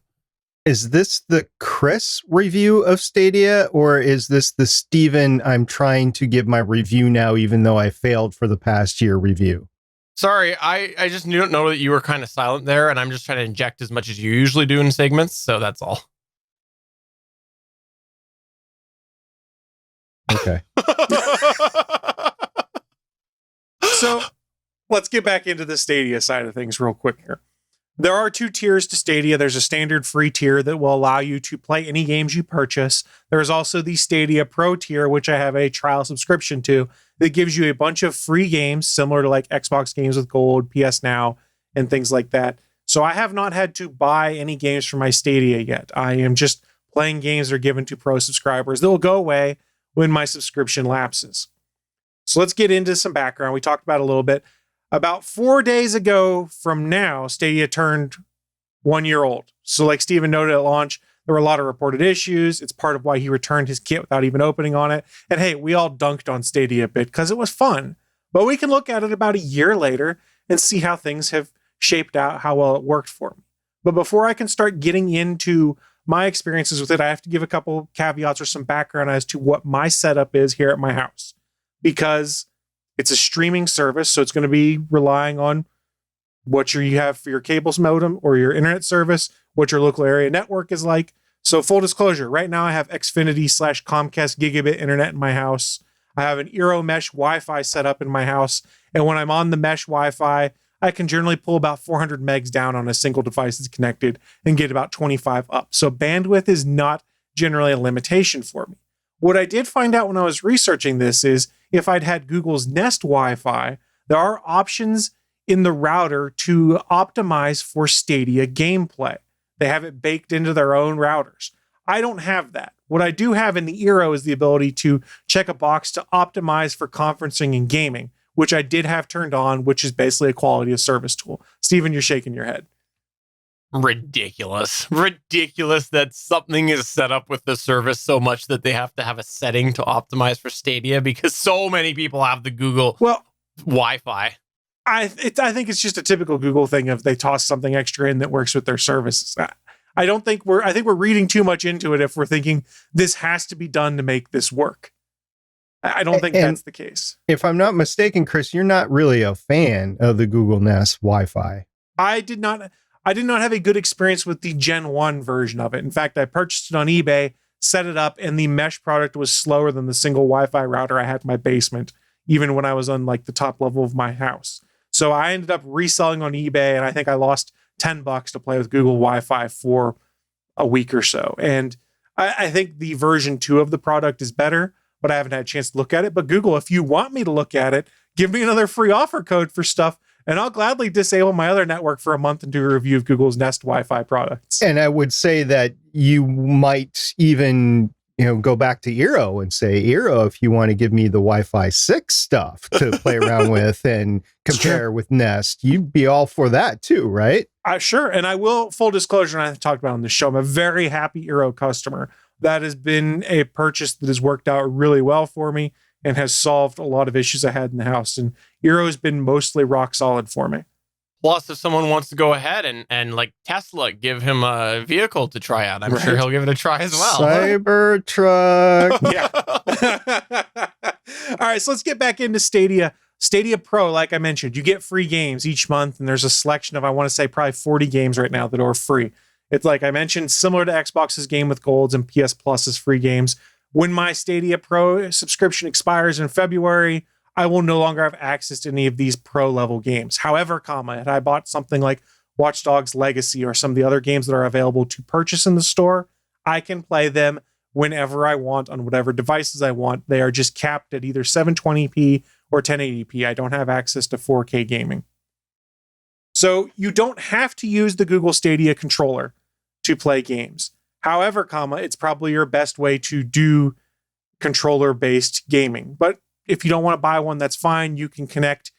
Is this the Chris review of Stadia, or is this the Steven, I'm trying to give my review now, even though I failed for the past year review? Sorry, I just don't know that you were kind of silent there, and I'm just trying to inject as much as you usually do in segments, so that's all. Okay. So let's get back into the Stadia side of things real quick here. There are two tiers to Stadia. There's a standard free tier that will allow you to play any games you purchase. There's also the Stadia Pro tier, which I have a trial subscription to, that gives you a bunch of free games similar to like Xbox games with Gold, PS Now, and things like that. So I have not had to buy any games for my Stadia yet. I am just playing games that are given to Pro subscribers that will go away when my subscription lapses. So let's get into some background. We talked about it a little bit. About 4 days ago from now, Stadia turned 1 year old. So like Steven noted at launch, there were a lot of reported issues. It's part of why he returned his kit without even opening on it. And hey, we all dunked on Stadia a bit because it was fun. But we can look at it about a year later and see how things have shaped out, how well it worked for me. But before I can start getting into my experiences with it, I have to give a couple caveats or some background as to what my setup is here at my house. Because it's a streaming service, so it's going to be relying on what you have for your cables modem or your internet service, what your local area network is like. So full disclosure, right now I have Xfinity/Comcast gigabit internet in my house. I have an Eero mesh Wi-Fi set up in my house. And when I'm on the mesh Wi-Fi, I can generally pull about 400 megs down on a single device that's connected and get about 25 up. So bandwidth is not generally a limitation for me. What I did find out when I was researching this is if I'd had Google's Nest Wi-Fi, there are options in the router to optimize for Stadia gameplay. They have it baked into their own routers. I don't have that. What I do have in the Eero is the ability to check a box to optimize for conferencing and gaming, which I did have turned on, which is basically a quality of service tool. Steven, you're shaking your head. Ridiculous that something is set up with the service so much that they have to have a setting to optimize for Stadia because so many people have the Google Wi-Fi. I think it's just a typical Google thing if they toss something extra in that works with their services. I think we're reading too much into it if we're thinking this has to be done to make this work. I don't think that's the case. If I'm not mistaken, Chris, you're not really a fan of the Google Nest Wi-Fi. I did not have a good experience with the Gen 1 version of it. In fact, I purchased it on eBay, set it up, and the mesh product was slower than the single Wi-Fi router I had in my basement, even when I was on like the top level of my house. So I ended up reselling on eBay, and I think I lost $10 to play with Google Wi-Fi for a week or so. And I think the version 2 of the product is better, but I haven't had a chance to look at it. But Google, if you want me to look at it, give me another free offer code for stuff, and I'll gladly disable my other network for a month and do a review of Google's Nest Wi-Fi products. And I would say that you might even, go back to Eero and say, Eero, if you want to give me the Wi-Fi 6 stuff to play around with and compare with Nest, you'd be all for that too, right? Sure. And I will, full disclosure, and I talked about on the show, I'm a very happy Eero customer. that has been a purchase that has worked out really well for me and has solved a lot of issues I had in the house. And Eero has been mostly rock solid for me. Plus, if someone wants to go ahead and like Tesla, give him a vehicle to try out, I'm sure he'll give it a try as well. Cybertruck. Yeah. All right, so let's get back into Stadia. Stadia Pro, like I mentioned, you get free games each month, and there's a selection of, I want to say, probably 40 games right now that are free. It's like I mentioned, similar to Xbox's Game with Golds and PS Plus's free games. When my Stadia Pro subscription expires in February, I will no longer have access to any of these pro level games. However, had I bought something like Watch Dogs Legacy or some of the other games that are available to purchase in the store, I can play them whenever I want on whatever devices I want. They are just capped at either 720p or 1080p. I don't have access to 4K gaming. So you don't have to use the Google Stadia controller to play games. However, it's probably your best way to do controller-based gaming. But if you don't want to buy one, that's fine. You can connect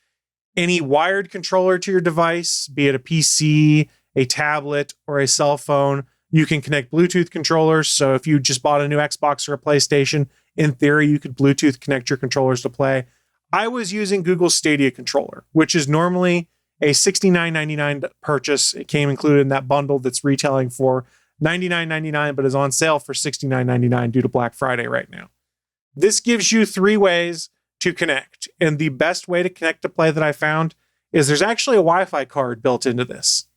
any wired controller to your device, be it a PC, a tablet, or a cell phone. You can connect Bluetooth controllers. So if you just bought a new Xbox or a PlayStation, in theory, you could Bluetooth connect your controllers to play. I was using Google Stadia controller, which is normally a $69.99 purchase. It came included in that bundle that's retailing for $99.99, but is on sale for $69.99 due to Black Friday right now. This gives you 3 ways to connect. And the best way to connect to play that I found is there's actually a Wi-Fi card built into this.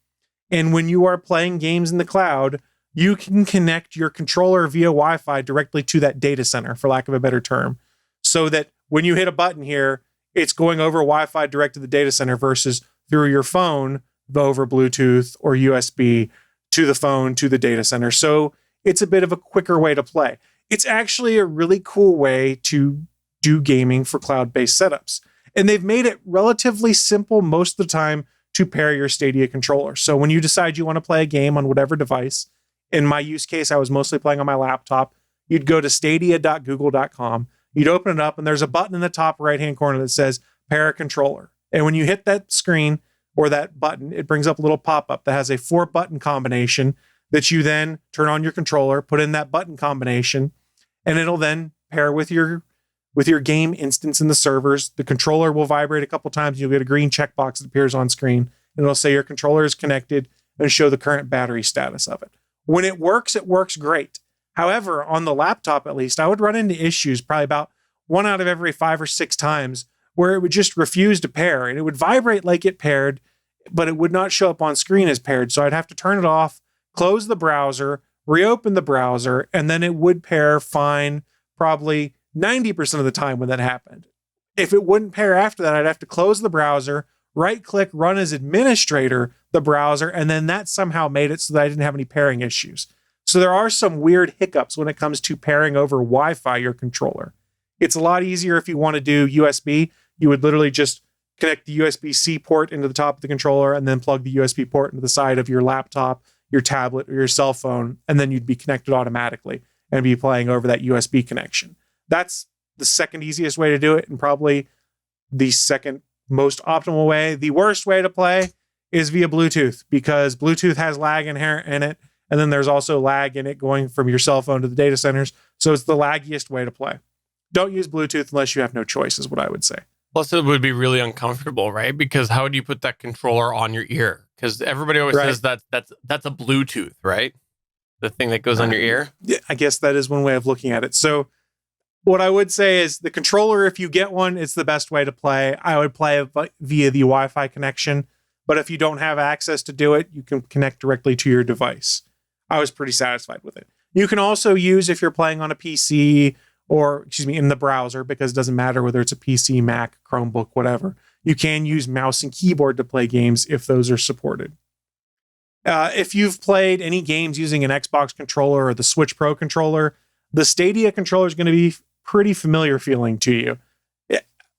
And when you are playing games in the cloud, you can connect your controller via Wi-Fi directly to that data center, for lack of a better term, so that when you hit a button here, it's going over Wi-Fi direct to the data center versus through your phone over Bluetooth or USB to the phone to the data center. So it's a bit of a quicker way to play. It's actually a really cool way to do gaming for cloud-based setups. And they've made it relatively simple most of the time to pair your Stadia controller. So when you decide you want to play a game on whatever device, in my use case, I was mostly playing on my laptop, you'd go to stadia.google.com, you'd open it up, and there's a button in the top right-hand corner that says pair a controller. And when you hit that screen or that button, it brings up a little pop-up that has a 4-button combination that you then turn on your controller, put in that button combination, and it'll then pair with your game instance in the servers. The controller will vibrate a couple times. You'll get a green checkbox that appears on screen, and it'll say your controller is connected and show the current battery status of it. When it works great. However, on the laptop at least, I would run into issues probably about 1 out of every 5 or 6 times where it would just refuse to pair, and it would vibrate like it paired, but it would not show up on screen as paired. So I'd have to turn it off, close the browser, reopen the browser, and then it would pair fine probably 90% of the time when that happened. If it wouldn't pair after that, I'd have to close the browser, right-click, run as administrator the browser, and then that somehow made it so that I didn't have any pairing issues. So there are some weird hiccups when it comes to pairing over Wi-Fi your controller. It's a lot easier if you want to do USB. You would literally just connect the USB-C port into the top of the controller and then plug the USB port into the side of your laptop, your tablet, or your cell phone, and then you'd be connected automatically and be playing over that USB connection. That's the second easiest way to do it, and probably the second most optimal way. The worst way to play is via Bluetooth, because Bluetooth has lag inherent in it, and then there's also lag in it going from your cell phone to the data centers. So it's the laggiest way to play. Don't use Bluetooth unless you have no choice, is what I would say. Plus, it would be really uncomfortable, right? Because how would you put that controller on your ear? Because everybody always says that's a Bluetooth, right? The thing that goes on your ear. Yeah, I guess that is one way of looking at it. So what I would say is the controller, if you get one, it's the best way to play. I would play via the Wi-Fi connection. But if you don't have access to do it, you can connect directly to your device. I was pretty satisfied with it. You can also use, if you're playing on a PC or, in the browser, because it doesn't matter whether it's a PC, Mac, Chromebook, whatever. You can use mouse and keyboard to play games if those are supported. If you've played any games using an Xbox controller or the Switch Pro controller, the Stadia controller is going to be pretty familiar feeling to you.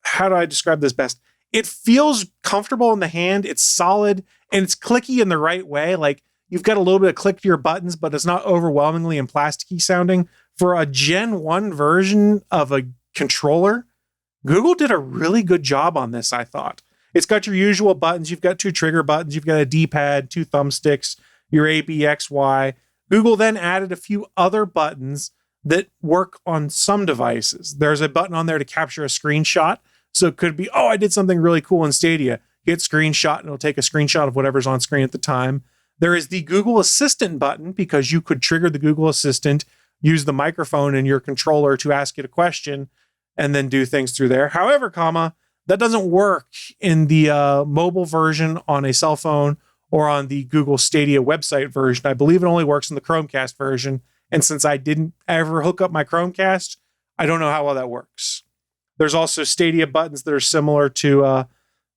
How do I describe this best? It feels comfortable in the hand. It's solid and it's clicky in the right way. Like you've got a little bit of click to your buttons, but it's not overwhelmingly and plasticky sounding. For a Gen 1 version of a controller, Google did a really good job on this, I thought. It's got your usual buttons. You've got 2 trigger buttons. You've got a D-pad, 2 thumbsticks, your A, B, X, Y. Google then added a few other buttons that work on some devices. There's a button on there to capture a screenshot. So it could be, oh, I did something really cool in Stadia. Hit screenshot and it'll take a screenshot of whatever's on screen at the time. There is the Google Assistant button because you could trigger the Google Assistant, use the microphone in your controller to ask it a question, and then do things through there. However, that doesn't work in the mobile version on a cell phone or on the Google Stadia website version. I believe it only works in the Chromecast version. And since I didn't ever hook up my Chromecast, I don't know how well that works. There's also Stadia buttons that are similar to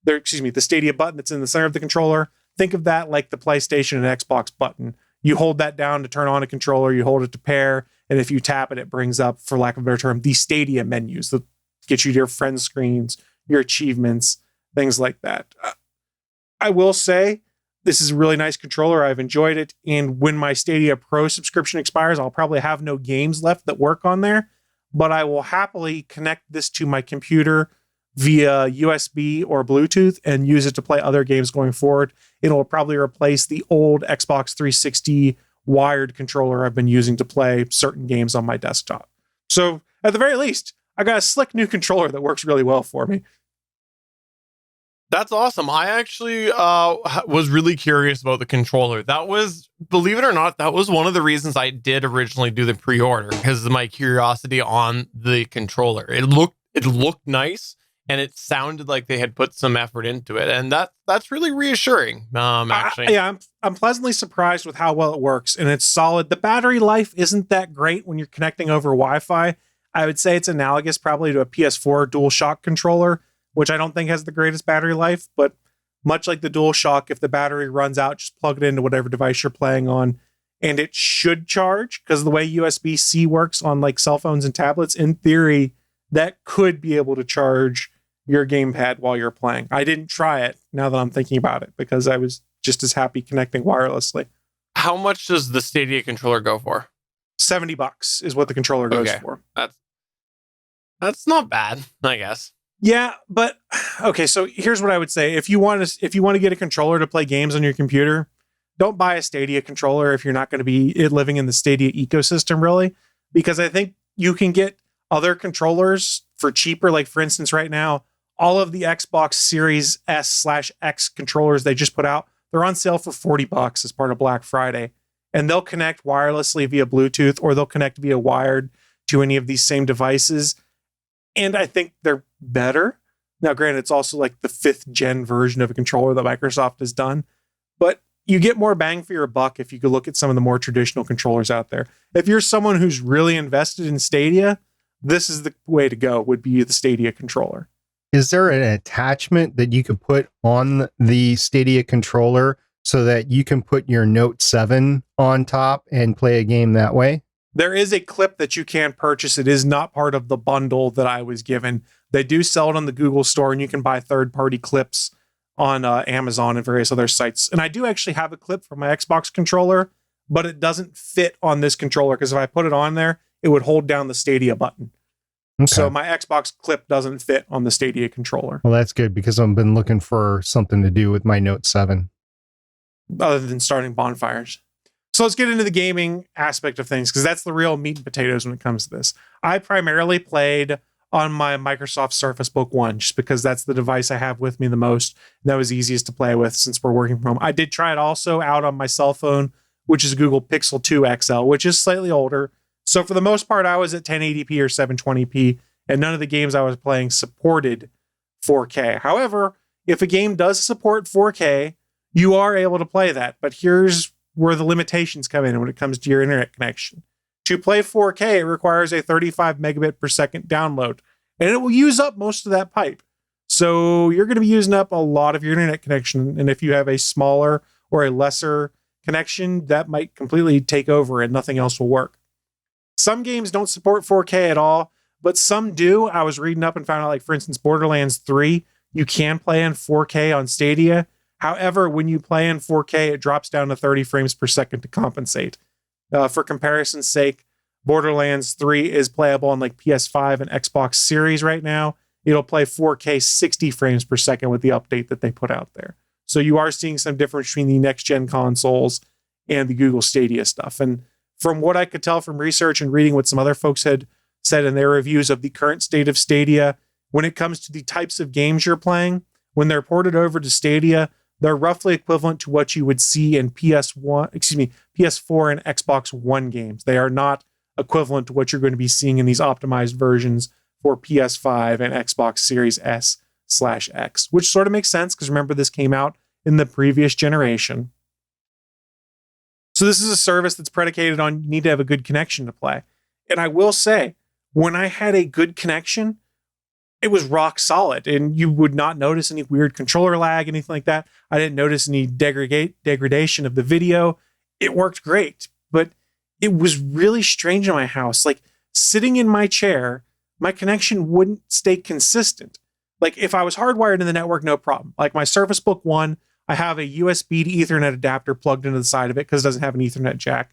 the Stadia button that's in the center of the controller. Think of that like the PlayStation and Xbox button. You hold that down to turn on a controller, you hold it to pair, and if you tap it, it brings up, for lack of a better term, the Stadia menus that get you to your friends' screens, your achievements, things like that. I will say, this is a really nice controller. I've enjoyed it. And when my Stadia Pro subscription expires, I'll probably have no games left that work on there. But I will happily connect this to my computer via USB or Bluetooth and use it to play other games going forward. It will probably replace the old Xbox 360 wired controller I've been using to play certain games on my desktop. So at the very least, I got a slick new controller that works really well for me. That's awesome. I actually was really curious about the controller. That was, believe it or not, that was one of the reasons I did originally do the pre-order, because of my curiosity on the controller. It looked nice, and it sounded like they had put some effort into it, and that's really reassuring. Actually, I'm pleasantly surprised with how well it works, and it's solid. The battery life isn't that great when you're connecting over Wi-Fi. I would say it's analogous probably to a PS4 DualShock controller, which I don't think has the greatest battery life, but much like the DualShock, if the battery runs out, just plug it into whatever device you're playing on, and it should charge, because the way USB-C works on like cell phones and tablets, in theory, that could be able to charge your gamepad while you're playing. I didn't try it now that I'm thinking about it, because I was just as happy connecting wirelessly. How much does the Stadia controller go for? $70 is what the controller goes for. That's not bad, I guess. Yeah, but okay, so here's what I would say. If you want to get a controller to play games on your computer, don't buy a Stadia controller if you're not going to be living in the Stadia ecosystem, really, because I think you can get other controllers for cheaper. Like, for instance, right now, all of the Xbox Series S/X controllers they just put out, they're on sale for $40 as part of Black Friday, and they'll connect wirelessly via Bluetooth, or they'll connect via wired to any of these same devices. And I think they're better. Now, granted, it's also like the 5th gen version of a controller that Microsoft has done, but you get more bang for your buck if you could look at some of the more traditional controllers out there. If you're someone who's really invested in Stadia, this is the way to go, would be the Stadia controller. Is there an attachment that you could put on the Stadia controller so that you can put your Note 7 on top and play a game that way? There is a clip that you can purchase. It is not part of the bundle that I was given. They do sell it on the Google store, and you can buy third-party clips on Amazon and various other sites. And I do actually have a clip for my Xbox controller, but it doesn't fit on this controller, because if I put it on there, it would hold down the Stadia button. Okay. So my Xbox clip doesn't fit on the Stadia controller. Well, that's good, because I've been looking for something to do with my Note 7. Other than starting bonfires. So let's get into the gaming aspect of things, because that's the real meat and potatoes when it comes to this. I primarily played on my Microsoft Surface Book 1, just because that's the device I have with me the most. And that was easiest to play with since we're working from home. I did try it also out on my cell phone, which is Google Pixel 2 XL, which is slightly older. So for the most part, I was at 1080p or 720p, and none of the games I was playing supported 4K. However, if a game does support 4K, you are able to play that. But here's where the limitations come in when it comes to your internet connection. To play 4K, it requires a 35 megabit per second download, and it will use up most of that pipe. So you're going to be using up a lot of your internet connection, and if you have a smaller or a lesser connection, that might completely take over and nothing else will work. Some games don't support 4K at all, but some do. I was reading up and found out, like, for instance, Borderlands 3, you can play in 4K on Stadia. However, when you play in 4K, it drops down to 30 frames per second to compensate. For comparison's sake, Borderlands 3 is playable on like PS5 and Xbox Series right now. It'll play 4K 60 frames per second with the update that they put out there. So you are seeing some difference between the next-gen consoles and the Google Stadia stuff. And from what I could tell from research and reading what some other folks had said in their reviews of the current state of Stadia, when it comes to the types of games you're playing, when they're ported over to Stadia, they're roughly equivalent to what you would see in PS4 and Xbox One games. They are not equivalent to what you're going to be seeing in these optimized versions for PS5 and Xbox Series S/X, which sort of makes sense because remember, this came out in the previous generation. So this is a service that's predicated on you need to have a good connection to play. And I will say, when I had a good connection, it was rock solid, and you would not notice any weird controller lag, anything like that. I didn't notice any degradation of the video. It worked great, but it was really strange in my house. Like, sitting in my chair, my connection wouldn't stay consistent. Like, if I was hardwired in the network, no problem. Like my Surface Book 1, I have a USB to Ethernet adapter plugged into the side of it because it doesn't have an Ethernet jack.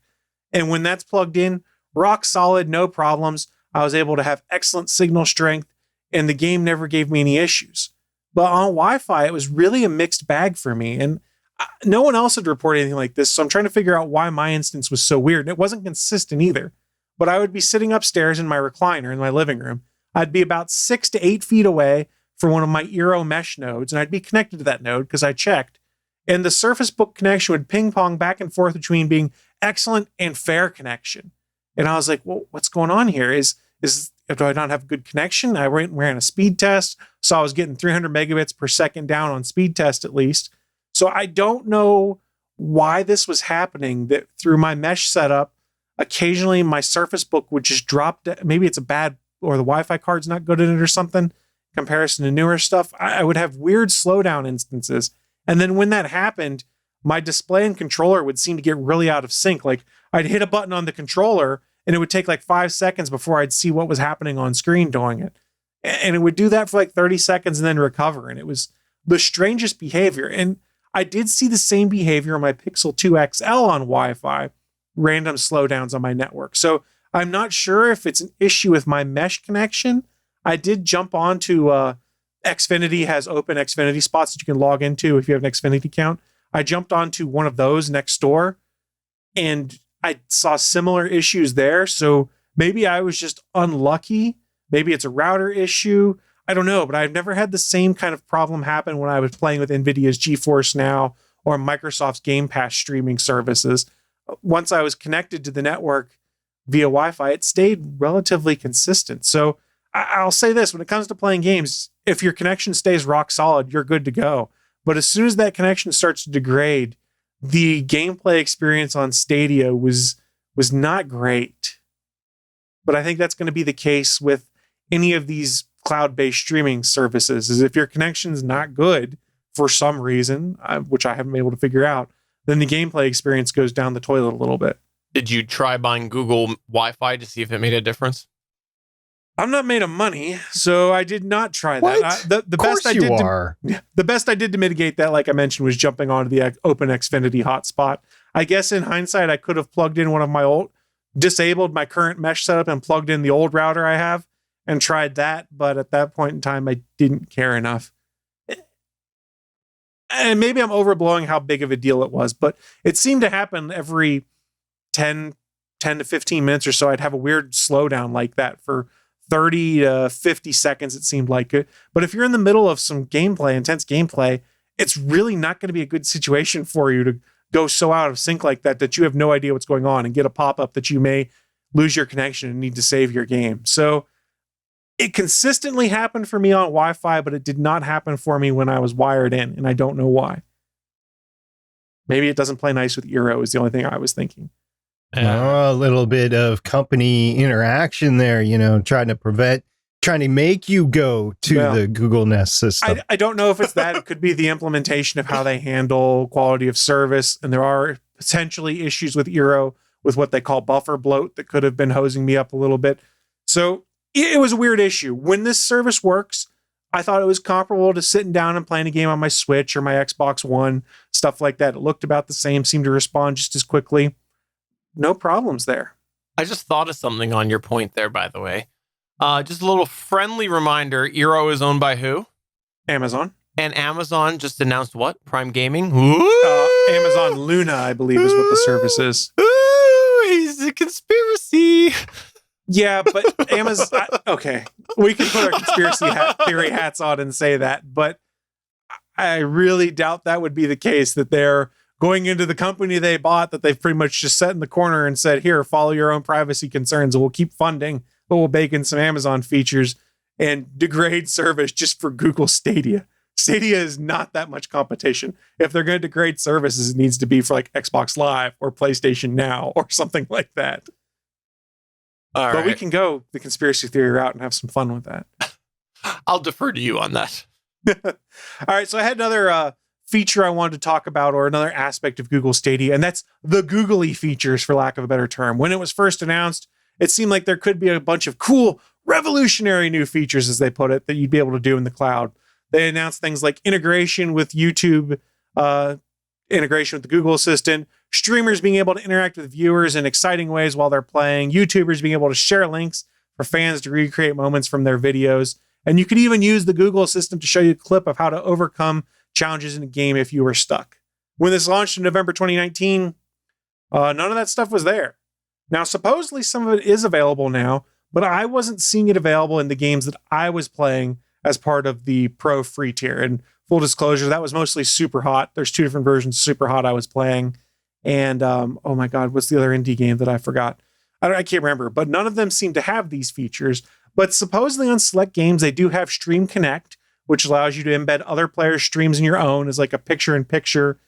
And when that's plugged in, rock solid, no problems. I was able to have excellent signal strength, and the game never gave me any issues. But on Wi-Fi, it was really a mixed bag for me. And no one else had reported anything like this. So I'm trying to figure out why my instance was so weird. And it wasn't consistent either. But I would be sitting upstairs in my recliner in my living room. I'd be about 6 to 8 feet away from one of my Eero mesh nodes, and I'd be connected to that node because I checked. And the Surface Book connection would ping pong back and forth between being excellent and fair connection. And I was like, well, what's going on here? Do I not have a good connection? I ran a speed test, so I was getting 300 megabits per second down on speed test at least. So I don't know why this was happening, that through my mesh setup, occasionally my Surface Book would just drop. Maybe it's a bad, or the Wi-Fi card's not good in it or something, comparison to newer stuff. I would have weird slowdown instances. And then when that happened, my display and controller would seem to get really out of sync. Like, I'd hit a button on the controller and it would take like 5 seconds before I'd see what was happening on screen doing it. And it would do that for like 30 seconds and then recover. And it was the strangest behavior. And I did see the same behavior on my Pixel 2 XL on Wi-Fi, random slowdowns on my network. So I'm not sure if it's an issue with my mesh connection. I did jump onto Xfinity has open Xfinity spots that you can log into if you have an Xfinity account. I jumped onto one of those next door and I saw similar issues there. So maybe I was just unlucky. Maybe it's a router issue. I don't know, but I've never had the same kind of problem happen when I was playing with NVIDIA's GeForce Now or Microsoft's Game Pass streaming services. Once I was connected to the network via Wi-Fi, it stayed relatively consistent. So I'll say this, when it comes to playing games, if your connection stays rock solid, you're good to go. But as soon as that connection starts to degrade, the gameplay experience on Stadia was not great. But I think that's going to be the case with any of these cloud-based streaming services, is if your connection's not good for some reason, which I haven't been able to figure out, then the gameplay experience goes down the toilet a little bit. Did you try buying Google Wi-Fi to see if it made a difference? I'm not made of money, so I did not try that. The best I did to mitigate that, like I mentioned, was jumping onto the Open Xfinity hotspot. I guess in hindsight, I could have plugged in one of my disabled my current mesh setup and plugged in the old router I have and tried that. But at that point in time, I didn't care enough. And maybe I'm overblowing how big of a deal it was, but it seemed to happen every 10 to 15 minutes or so. I'd have a weird slowdown like that for 30 to 50 seconds, it seemed like it. But if you're in the middle of some intense gameplay, it's really not going to be a good situation for you to go so out of sync like that you have no idea what's going on and get a pop-up that you may lose your connection and need to save your game. So it consistently happened for me on Wi-Fi, but it did not happen for me when I was wired in, and I don't know why. Maybe it doesn't play nice with Eero is the only thing I was thinking. A little bit of company interaction there, trying to make you go to the Google Nest system. I don't know if it's that. It could be the implementation of how they handle quality of service. And there are potentially issues with Eero with what they call buffer bloat that could have been hosing me up a little bit. So it was a weird issue. When this service works, I thought it was comparable to sitting down and playing a game on my Switch or my Xbox One, stuff like that. It looked about the same, seemed to respond just as quickly. No problems there. I just thought of something on your point there, by the way. Just a little friendly reminder. Eero is owned by who? Amazon. And Amazon just announced what? Prime Gaming? Amazon Luna, I believe, is what the service is. Ooh, it's a conspiracy. Yeah, but Amazon. Okay, we can put our conspiracy theory hats on and say that, but I really doubt that would be the case. That they're going into the company they bought, that they've pretty much just set in the corner and said, "Here, follow your own privacy concerns, and we'll keep funding, but we'll bake in some Amazon features and degrade service just for Google Stadia." Stadia is not that much competition. If they're going to degrade services, it needs to be for like Xbox Live or PlayStation Now or something like that. All but right. we can go the conspiracy theory route and have some fun with that. I'll defer to you on that. All right. So I had another feature I wanted to talk about, or another aspect of Google Stadia, and that's the googly features, for lack of a better term. When it was first announced, it seemed like there could be a bunch of cool, revolutionary new features, as they put it, that you'd be able to do in the cloud. They announced things like integration with YouTube, integration with the Google Assistant, streamers being able to interact with viewers in exciting ways while they're playing, YouTubers being able to share links for fans to recreate moments from their videos. And you could even use the Google Assistant to show you a clip of how to overcome challenges in a game if you were stuck. When this launched in November 2019, none of that stuff was there. Now, supposedly some of it is available now, but I wasn't seeing it available in the games that I was playing as part of the Pro free tier. And full disclosure, that was mostly Super Hot. There's two different versions of Super Hot I was playing. And oh my God, what's the other indie game that I forgot? I can't remember, but none of them seem to have these features. But supposedly on select games, they do have Stream Connect, which allows you to embed other players' streams in your own as like a picture-in-picture.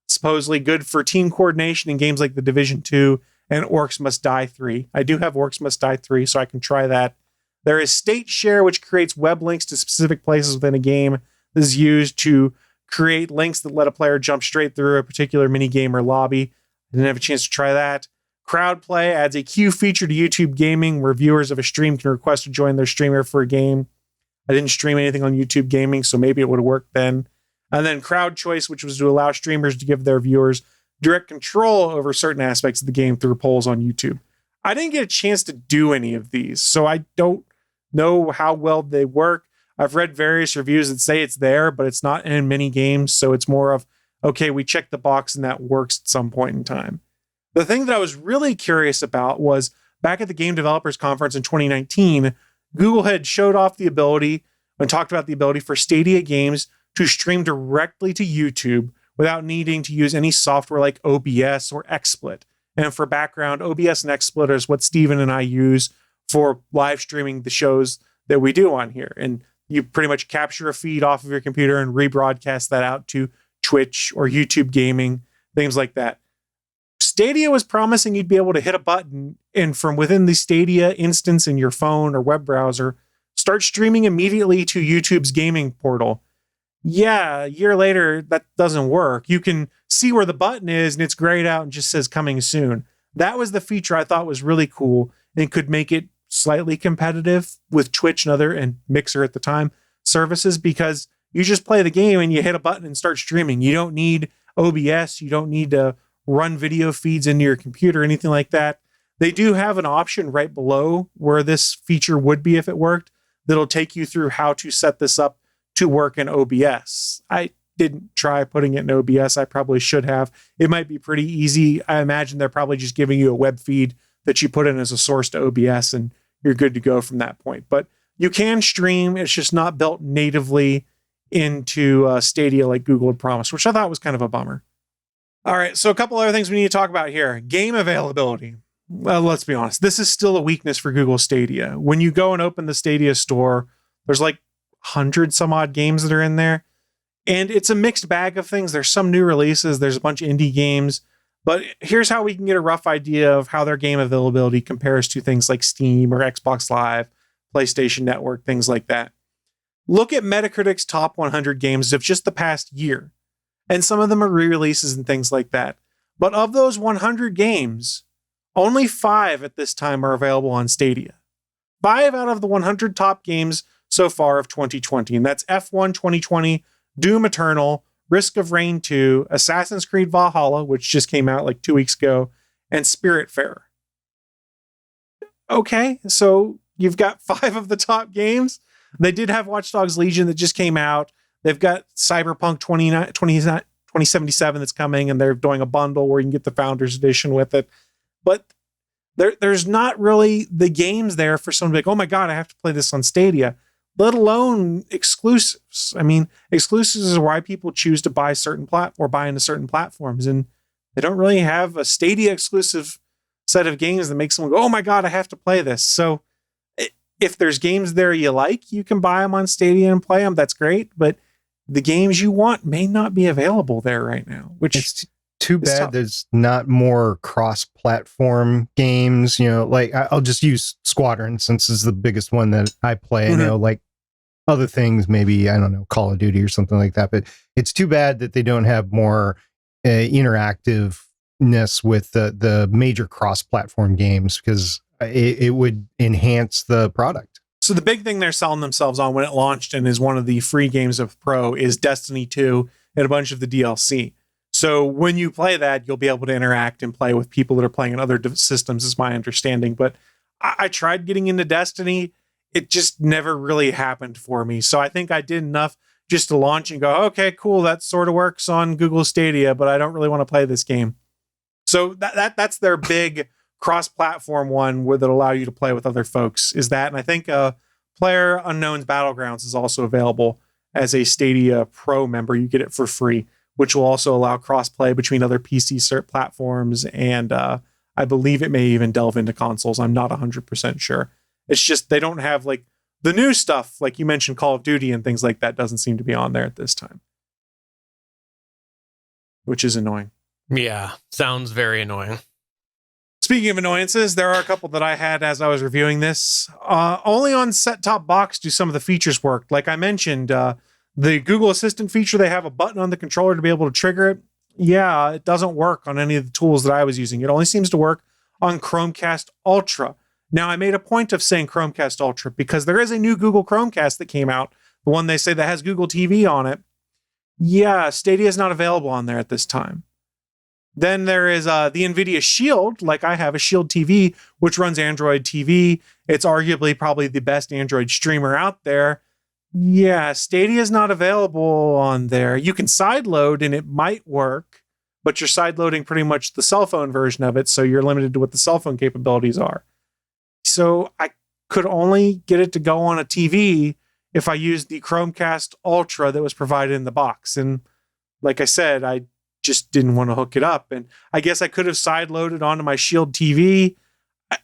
Supposedly good for team coordination in games like The Division 2 and Orcs Must Die 3. I do have Orcs Must Die 3, so I can try that. There is State Share, which creates web links to specific places within a game. This is used to create links that let a player jump straight through a particular mini game or lobby. I didn't have a chance to try that. Crowd Play adds a queue feature to YouTube Gaming where viewers of a stream can request to join their streamer for a game. I didn't stream anything on YouTube Gaming, so maybe it would have worked then. And then Crowd Choice, which was to allow streamers to give their viewers direct control over certain aspects of the game through polls on YouTube. I didn't get a chance to do any of these, so I don't know how well they work. I've read various reviews that say it's there, but it's not in many games, so it's more of, okay, we checked the box and that works at some point in time. The thing that I was really curious about was back at the Game Developers Conference in 2019, Google had showed off the ability and talked about the ability for Stadia games to stream directly to YouTube without needing to use any software like OBS or XSplit. And for background, OBS and XSplit is what Steven and I use for live streaming the shows that we do on here. And you pretty much capture a feed off of your computer and rebroadcast that out to Twitch or YouTube Gaming, things like that. Stadia was promising you'd be able to hit a button and from within the Stadia instance in your phone or web browser, start streaming immediately to YouTube's gaming portal. Yeah, a year later, that doesn't work. You can see where the button is and it's grayed out and just says coming soon. That was the feature I thought was really cool and could make it slightly competitive with Twitch and Mixer at the time services, because you just play the game and you hit a button and start streaming. You don't need OBS. You don't need to run video feeds into your computer, anything like that. They do have an option right below where this feature would be if it worked, that'll take you through how to set this up to work in OBS. I didn't try putting it in OBS. I probably should have. It might be pretty easy. I imagine they're probably just giving you a web feed that you put in as a source to OBS and you're good to go from that point. But you can stream. It's just not built natively into Stadia like Google had promised, which I thought was kind of a bummer. All right, so a couple other things we need to talk about here. Game availability. Well, let's be honest. This is still a weakness for Google Stadia. When you go and open the Stadia store, there's like 100 some odd games that are in there. And it's a mixed bag of things. There's some new releases. There's a bunch of indie games. But here's how we can get a rough idea of how their game availability compares to things like Steam or Xbox Live, PlayStation Network, things like that. Look at Metacritic's top 100 games of just the past year. And some of them are re-releases and things like that. But of those 100 games, only 5 at this time are available on Stadia. 5 out of the 100 top games so far of 2020. And that's F1 2020, Doom Eternal, Risk of Rain 2, Assassin's Creed Valhalla, which just came out like 2 weeks ago, and Spiritfarer. Okay, so you've got 5 of the top games. They did have Watch Dogs Legion that just came out. They've got Cyberpunk 2077 that's coming, and they're doing a bundle where you can get the Founders Edition with it. But there's not really the games there for someone to be like, oh my God, I have to play this on Stadia, let alone exclusives. I mean, exclusives is why people choose to buy buy into certain platforms. And they don't really have a Stadia exclusive set of games that makes someone go, oh my God, I have to play this. So if there's games there you like, you can buy them on Stadia and play them. That's great. But the games you want may not be available there right now, which it's too bad tough. There's not more cross-platform games. Like I'll just use Squadron since it's the biggest one that I play. Mm-hmm. Like other things, maybe, I don't know, Call of Duty or something like that. But it's too bad that they don't have more interactiveness with the major cross-platform games, because it would enhance the product. So the big thing they're selling themselves on when it launched and is one of the free games of Pro is Destiny 2 and a bunch of the DLC. So when you play that, you'll be able to interact and play with people that are playing on other systems, is my understanding. But I tried getting into Destiny. It just never really happened for me. So I think I did enough just to launch and go, okay, cool, that sort of works on Google Stadia, but I don't really want to play this game. So that's their big cross-platform one where that'll allow you to play with other folks, is that. And I think Player Unknown's Battlegrounds is also available as a Stadia Pro member. You get it for free, which will also allow cross-play between other PC cert platforms. And I believe it may even delve into consoles. I'm not 100% sure. It's just they don't have like the new stuff, like you mentioned, Call of Duty and things like that doesn't seem to be on there at this time, which is annoying. Yeah, sounds very annoying. Speaking of annoyances, there are a couple that I had as I was reviewing this. Only on set-top box do some of the features work. Like I mentioned, the Google Assistant feature, they have a button on the controller to be able to trigger it. Yeah, it doesn't work on any of the tools that I was using. It only seems to work on Chromecast Ultra. Now, I made a point of saying Chromecast Ultra because there is a new Google Chromecast that came out, the one they say that has Google TV on it. Yeah, Stadia is not available on there at this time. Then there is the NVIDIA Shield, like I have a Shield TV, which runs Android TV. It's arguably probably the best Android streamer out there. Yeah, Stadia is not available on there. You can sideload and it might work, but you're sideloading pretty much the cell phone version of it, so you're limited to what the cell phone capabilities are. So I could only get it to go on a TV if I used the Chromecast Ultra that was provided in the box. And like I said, I just didn't want to hook it up. And I guess I could have sideloaded onto my Shield TV.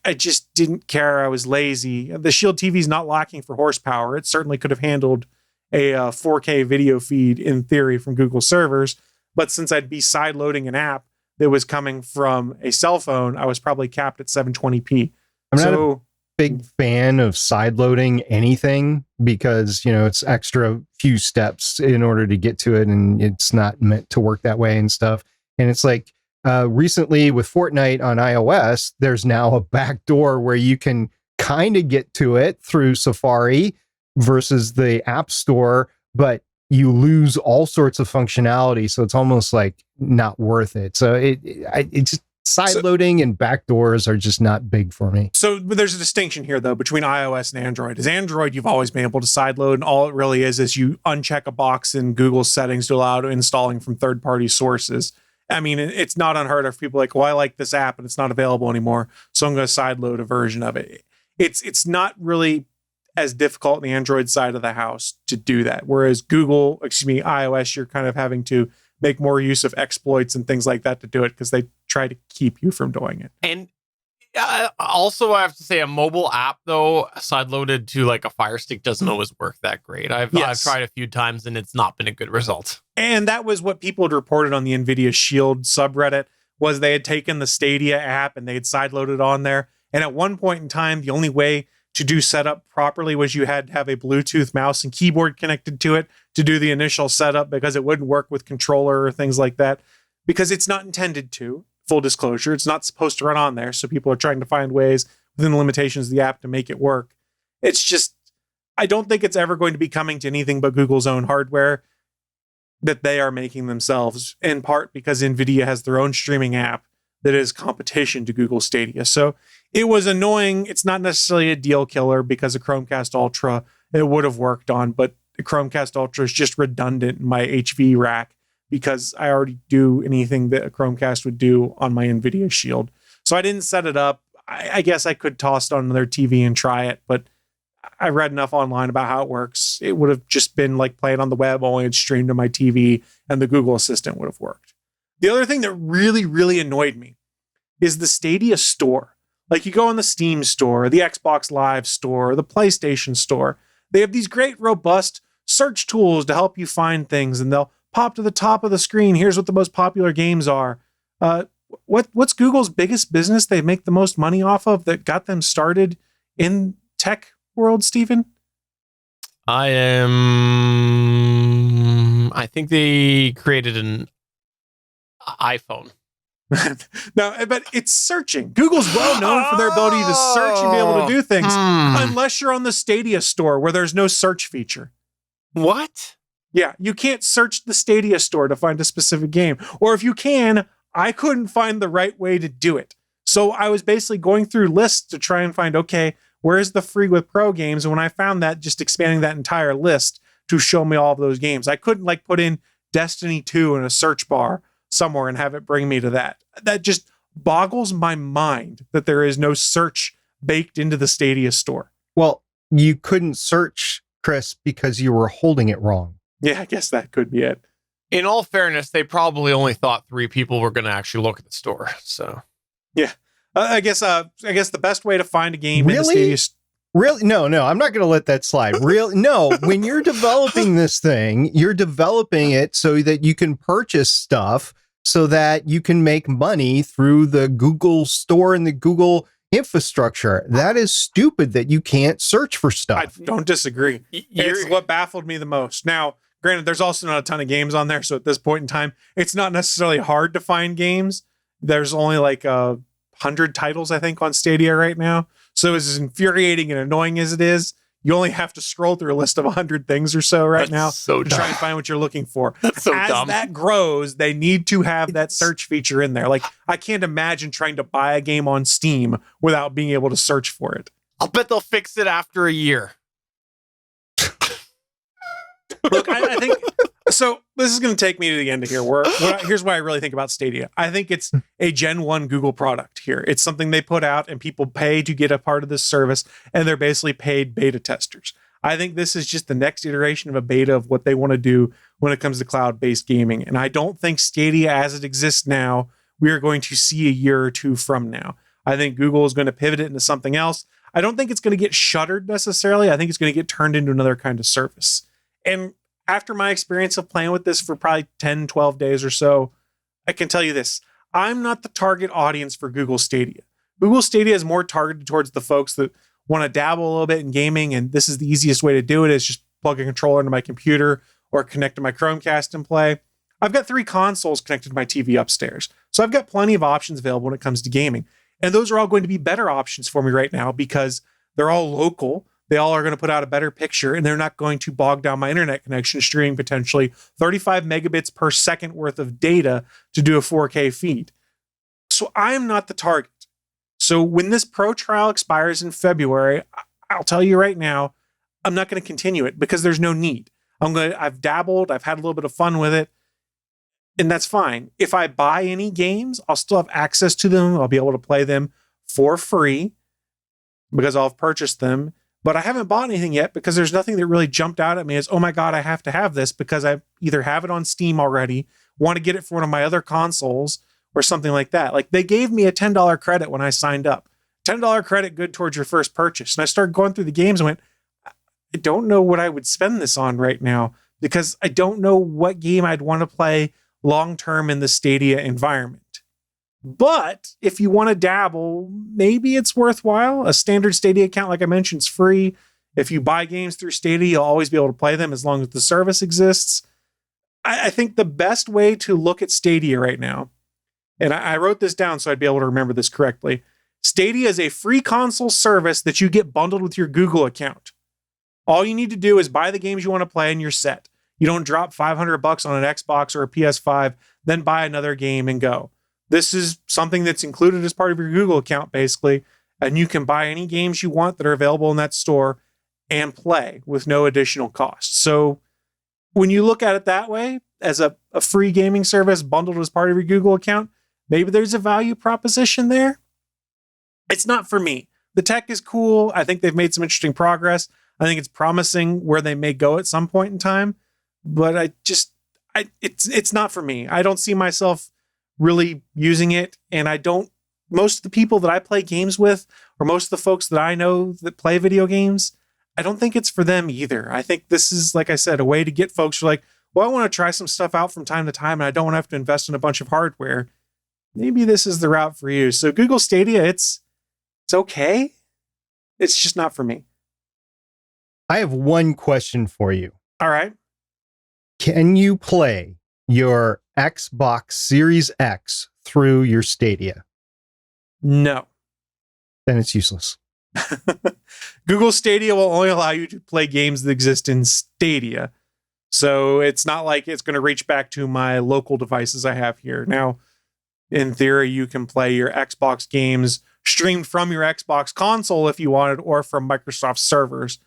I just didn't care. I was lazy. The Shield TV is not lacking for horsepower. It certainly could have handled a 4K video feed in theory from Google servers. But since I'd be sideloading an app that was coming from a cell phone, I was probably capped at 720p. I'm not a big fan of sideloading anything because, it's extra few steps in order to get to it, and it's not meant to work that way and stuff. And it's like recently with Fortnite on iOS, there's now a back door where you can kind of get to it through Safari versus the App Store, but you lose all sorts of functionality. So it's almost like not worth it. So it just sideloading and backdoors are just not big for me. So there's a distinction here, though, between iOS and Android. As Android, you've always been able to sideload, and all it really is you uncheck a box in Google's settings to allow installing from third-party sources. I mean, it's not unheard of. People are like, well, I like this app, and it's not available anymore, so I'm going to sideload a version of it. It's not really as difficult on the Android side of the house to do that. Whereas iOS, you're kind of having to make more use of exploits and things like that to do it because they try to keep you from doing it. And also, I have to say, a mobile app, though, sideloaded to like a Fire Stick doesn't always work that great. I've tried a few times and it's not been a good result. And that was what people had reported on the NVIDIA Shield subreddit, was they had taken the Stadia app and they had sideloaded on there. And at one point in time, the only way to do setup properly was you had to have a Bluetooth mouse and keyboard connected to it to do the initial setup, because it wouldn't work with controller or things like that, because it's not intended to. Full disclosure, it's not supposed to run on there. So people are trying to find ways within the limitations of the app to make it work. It's just, I don't think it's ever going to be coming to anything but Google's own hardware that they are making themselves, in part because NVIDIA has their own streaming app that is competition to Google Stadia. So it was annoying. It's not necessarily a deal killer because of Chromecast Ultra it would have worked on, but the Chromecast Ultra is just redundant in my HV rack because I already do anything that a Chromecast would do on my NVIDIA Shield. So I didn't set it up. I guess I could toss it on their TV and try it, but I read enough online about how it works. It would have just been like playing on the web, only it's streamed to my TV, and the Google Assistant would have worked. The other thing that really, really annoyed me is the Stadia store. Like you go on the Steam store, the Xbox Live store, the PlayStation store. They have these great, robust search tools to help you find things, and they'll pop to the top of the screen. Here's what the most popular games are. What's Google's biggest business they make the most money off of that got them started in tech world, Stephen? I think they created an iPhone. No, but it's searching. Google's well known for their ability to search and be able to do things, unless you're on the Stadia store where there's no search feature. What? Yeah, you can't search the Stadia store to find a specific game. Or if you can, I couldn't find the right way to do it. So I was basically going through lists to try and find, okay, where's the free with pro games? And when I found that, just expanding that entire list to show me all of those games. I couldn't like put in Destiny 2 in a search bar somewhere and have it bring me to that. That just boggles my mind that there is no search baked into the Stadia store. Well, you couldn't search, Chris, because you were holding it wrong. Yeah, I guess that could be it. In all fairness, they probably only thought 3 people were going to actually look at the store. So, yeah, I guess the best way to find a game in the Stadia Really? No, I'm not going to let that slide. No, when you're developing this thing, you're developing it so that you can purchase stuff so that you can make money through the Google store and the Google infrastructure. That is stupid that you can't search for stuff. I don't disagree. It's what baffled me the most. Now, granted, there's also not a ton of games on there. So at this point in time, it's not necessarily hard to find games. There's only like 100 titles, I think, on Stadia right now. So as infuriating and annoying as it is, you only have to scroll through a list of 100 things or so now so to try and find what you're looking for. That's so as dumb. that grows, they need to have that search feature in there. Like, I can't imagine trying to buy a game on Steam without being able to search for it. I'll bet they'll fix it after a year. Look, I think so. This is going to take me to the end of here. Here's what I really think about Stadia. I think it's a Gen 1 Google product here. It's something they put out and people pay to get a part of this service, and they're basically paid beta testers. I think this is just the next iteration of a beta of what they want to do when it comes to cloud-based gaming. And I don't think Stadia as it exists now, we are going to see a year or two from now. I think Google is going to pivot it into something else. I don't think it's going to get shuttered necessarily. I think it's going to get turned into another kind of service. And after my experience of playing with this for probably 10, 12 days or so, I can tell you this. I'm not the target audience for Google Stadia. Google Stadia is more targeted towards the folks that want to dabble a little bit in gaming, and this is the easiest way to do it, is just plug a controller into my computer or connect to my Chromecast and play. I've got 3 consoles connected to my TV upstairs, so I've got plenty of options available when it comes to gaming. And those are all going to be better options for me right now because they're all local. They all are going to put out a better picture, and they're not going to bog down my internet connection, streaming potentially 35 megabits per second worth of data to do a 4K feed. So I'm not the target. So when this pro trial expires in February, I'll tell you right now, I'm not going to continue it because there's no need. I've dabbled, I've had a little bit of fun with it, and that's fine. If I buy any games, I'll still have access to them. I'll be able to play them for free because I'll have purchased them. But I haven't bought anything yet because there's nothing that really jumped out at me as, oh my God, I have to have this because I either have it on Steam already, want to get it for one of my other consoles or something like that. Like they gave me a $10 credit when I signed up. $10 credit good towards your first purchase. And I started going through the games and went, I don't know what I would spend this on right now because I don't know what game I'd want to play long-term in the Stadia environment. But if you want to dabble, maybe it's worthwhile. A standard Stadia account, like I mentioned, is free. If you buy games through Stadia, you'll always be able to play them as long as the service exists. I think the best way to look at Stadia right now, and I wrote this down so I'd be able to remember this correctly. Stadia is a free console service that you get bundled with your Google account. All you need to do is buy the games you want to play and you're set. You don't drop $500 on an Xbox or a PS5, then buy another game and go. This is something that's included as part of your Google account, basically, and you can buy any games you want that are available in that store and play with no additional cost. So when you look at it that way, as a free gaming service bundled as part of your Google account, maybe there's a value proposition there. It's not for me. The tech is cool. I think they've made some interesting progress. I think it's promising where they may go at some point in time, but it's not for me. I don't see myself really using it. And most of the people that I play games with, or most of the folks that I know that play video games, I don't think it's for them either. I think this is, like I said, a way to get folks who are like, well, I want to try some stuff out from time to time, and I don't want to have to invest in a bunch of hardware. Maybe this is the route for you. So Google Stadia, it's okay. It's just not for me. I have one question for you. All right. Can you play your Xbox Series X through your Stadia? No. Then it's useless. Google Stadia will only allow you to play games that exist in Stadia. So it's not like it's going to reach back to my local devices I have here. Now, in theory, you can play your Xbox games streamed from your Xbox console if you wanted, or from Microsoft servers.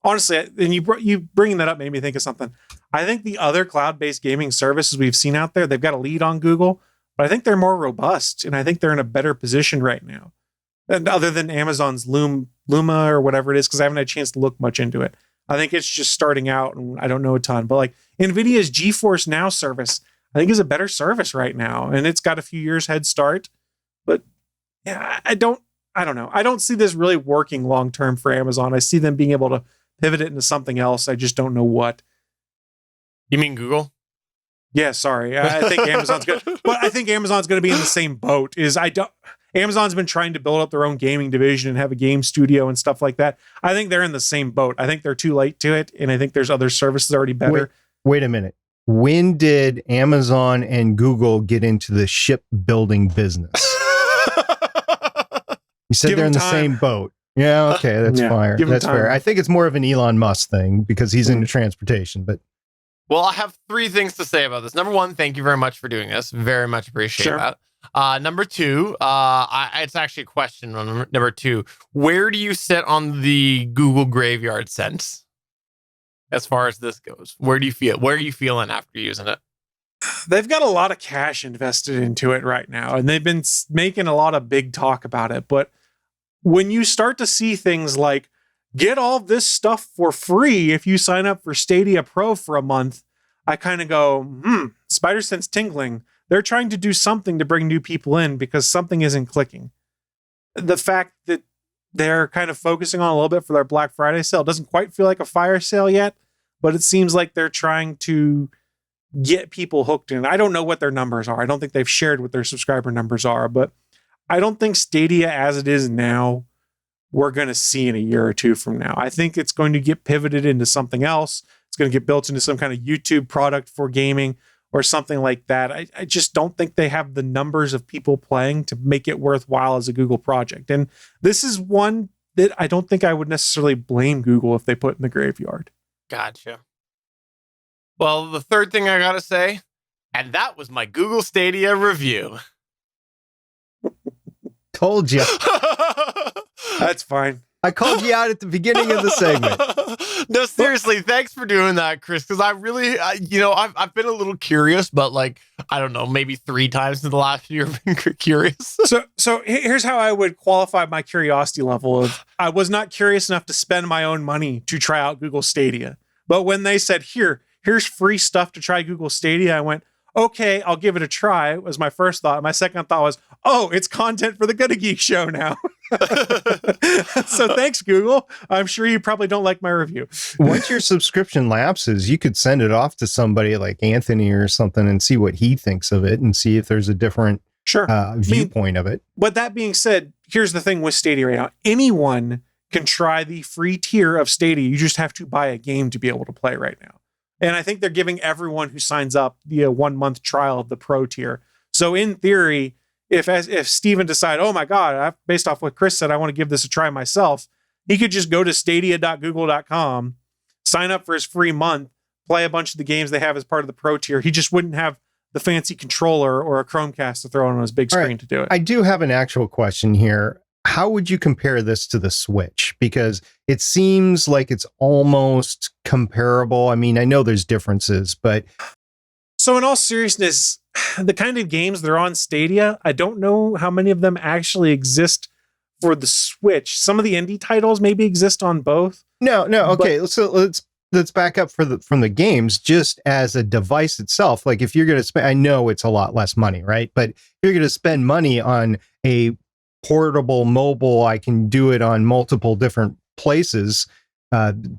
Honestly, and you bringing that up made me think of something. I think the other cloud-based gaming services we've seen out there, they've got a lead on Google, but I think they're more robust, and I think they're in a better position right now. And other than Amazon's Luma or whatever it is, because I haven't had a chance to look much into it. I think it's just starting out, and I don't know a ton. But like NVIDIA's GeForce Now service, I think is a better service right now, and it's got a few years head start. But yeah, I don't know. I don't see this really working long term for Amazon. I see them being able to pivot it into something else. I just don't know what. You mean Google? Yeah, sorry. I think Amazon's good. But I think Amazon's going to be in the same boat. Amazon's been trying to build up their own gaming division and have a game studio and stuff like that. I think they're in the same boat. I think they're too late to it, and I think there's other services already better. Wait a minute. When did Amazon and Google get into the shipbuilding business? You said they're in the same boat. Yeah, okay, that's fine. That's fair. I think it's more of an Elon Musk thing because he's into transportation. But well, I have three things to say about this. Number one, thank you very much for doing this. Very much appreciate that. Number two, it's actually a question on number two. Where do you sit on the Google graveyard sense as far as this goes? Where do you feel? Where are you feeling after using it? They've got a lot of cash invested into it right now, and they've been making a lot of big talk about it. But when you start to see things like, get all this stuff for free if you sign up for Stadia Pro for a month, I kind of go, spider sense tingling. They're trying to do something to bring new people in because something isn't clicking. The fact that they're kind of focusing on a little bit for their Black Friday sale doesn't quite feel like a fire sale yet, but it seems like they're trying to get people hooked in. I don't know what their numbers are. I don't think they've shared what their subscriber numbers are, but I don't think Stadia as it is now, we're going to see in a year or two from now. I think it's going to get pivoted into something else. It's going to get built into some kind of YouTube product for gaming or something like that. I just don't think they have the numbers of people playing to make it worthwhile as a Google project. And this is one that I don't think I would necessarily blame Google if they put in the graveyard. Gotcha. Well, the third thing I got to say, and that was my Google Stadia review. Told you. That's fine. I called you out at the beginning of the segment. No, seriously, thanks for doing that, Chris. Because I really, I've been a little curious, but I don't know, maybe 3 times in the last year I've been curious. So here's how I would qualify my curiosity level of, I was not curious enough to spend my own money to try out Google Stadia. But when they said, here's free stuff to try Google Stadia, I went, okay, I'll give it a try, was my first thought. My second thought was, oh, it's content for the Gonna Geek show now. So thanks, Google. I'm sure you probably don't like my review. Once your subscription lapses, you could send it off to somebody like Anthony or something and see what he thinks of it and see if there's a different viewpoint of it. But that being said, here's the thing with Stadia right now. Anyone can try the free tier of Stadia. You just have to buy a game to be able to play right now. And I think they're giving everyone who signs up the 1-month trial of the pro tier. So in theory, if Steven decided, oh my God, based off what Chris said, I want to give this a try myself, he could just go to stadia.google.com, sign up for his free month, play a bunch of the games they have as part of the pro tier. He just wouldn't have the fancy controller or a Chromecast to throw on his big screen to do it. I do have an actual question here. how would you compare this to the Switch? Because it seems like it's almost comparable. I mean, I know there's differences, but... So in all seriousness, the kind of games that are on Stadia, I don't know how many of them actually exist for the Switch. Some of the indie titles maybe exist on both. No, okay. So let's back up from the games just as a device itself. Like if you're going to spend, I know it's a lot less money, right? But if you're going to spend money on a portable mobile, I can do it on multiple different places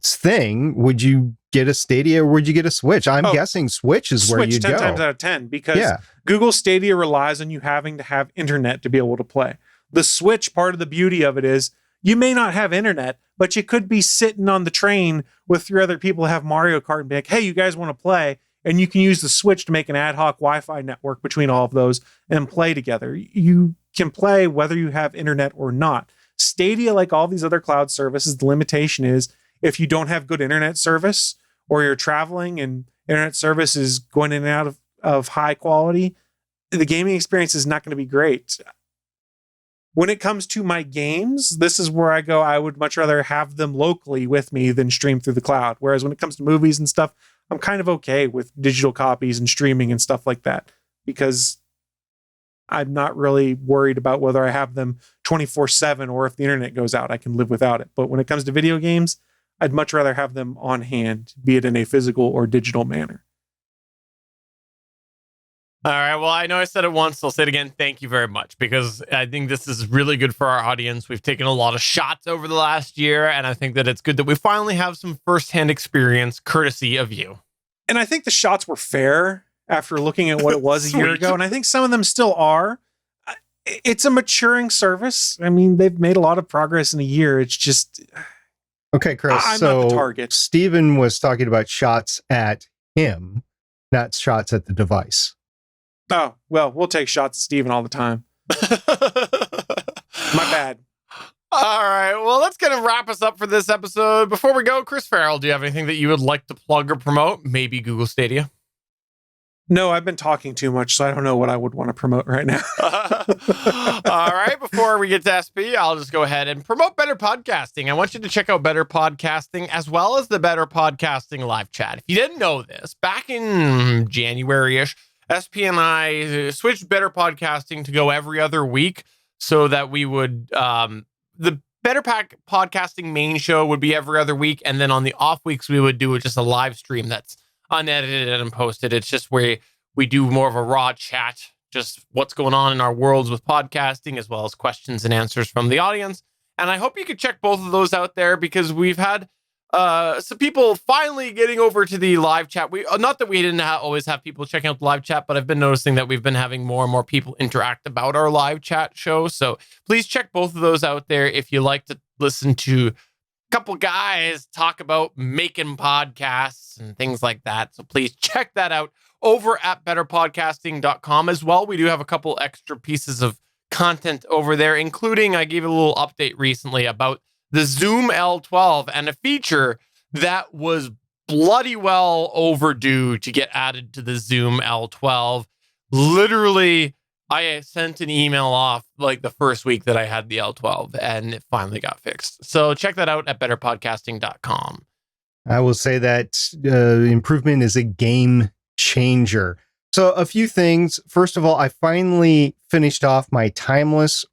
thing, would you get a Stadia or would you get a Switch? I'm guessing Switch is where you go. 10 times out of 10 because Google Stadia relies on you having to have internet to be able to play. The Switch, part of the beauty of it is you may not have internet, but you could be sitting on the train with 3 other people who have Mario Kart and be like, hey, you guys want to play? And you can use the Switch to make an ad hoc Wi-Fi network between all of those and play together. You can play whether you have internet or not. Stadia, like all these other cloud services, the limitation is if you don't have good internet service or you're traveling and internet service is going in and out of high quality, the gaming experience is not going to be great. When it comes to my games, this is where I go, I would much rather have them locally with me than stream through the cloud. Whereas when it comes to movies and stuff, I'm kind of okay with digital copies and streaming and stuff like that because I'm not really worried about whether I have them 24/7 or if the internet goes out, I can live without it. But when it comes to video games, I'd much rather have them on hand, be it in a physical or digital manner. All right. Well, I know I said it once. I'll say it again. Thank you very much, because I think this is really good for our audience. We've taken a lot of shots over the last year, and I think that it's good that we finally have some firsthand experience courtesy of you. And I think the shots were fair after looking at what it was a year ago, and I think some of them still are. It's a maturing service. I mean, they've made a lot of progress in a year. It's just... Okay, Chris, I'm so not the target. Steven was talking about shots at him, not shots at the device. Oh, well, we'll take shots at Steven all the time. My bad. All right. Well, that's going to wrap us up for this episode. Before we go, Chris Farrell, do you have anything that you would like to plug or promote? Maybe Google Stadia? No, I've been talking too much, so I don't know what I would want to promote right now. All right. Before we get to SP, I'll just go ahead and promote Better Podcasting. I want you to check out Better Podcasting as well as the Better Podcasting live chat. If you didn't know this, back in January-ish, SP and I switched Better Podcasting to go every other week so that we would, the Better Podcasting main show would be every other week. And then on the off weeks, we would do just a live stream that's unedited and posted. It's just where we do more of a raw chat, just what's going on in our worlds with podcasting, as well as questions and answers from the audience. And I hope you could check both of those out there, because we've had some people finally getting over to the live chat. Not that we didn't always have people checking out the live chat, but I've been noticing that we've been having more and more people interact about our live chat show. So please check both of those out there if you like to listen to a couple guys talk about making podcasts and things like that. So please check that out over at betterpodcasting.com as well. We do have a couple extra pieces of content over there, including I gave a little update recently about the Zoom L12 and a feature that was bloody well overdue to get added to the Zoom L12. Literally, I sent an email off like the first week that I had the L12, and it finally got fixed. So check that out at betterpodcasting.com. I will say that improvement is a game changer. So a few things. First of all, I finally finished off my Timeless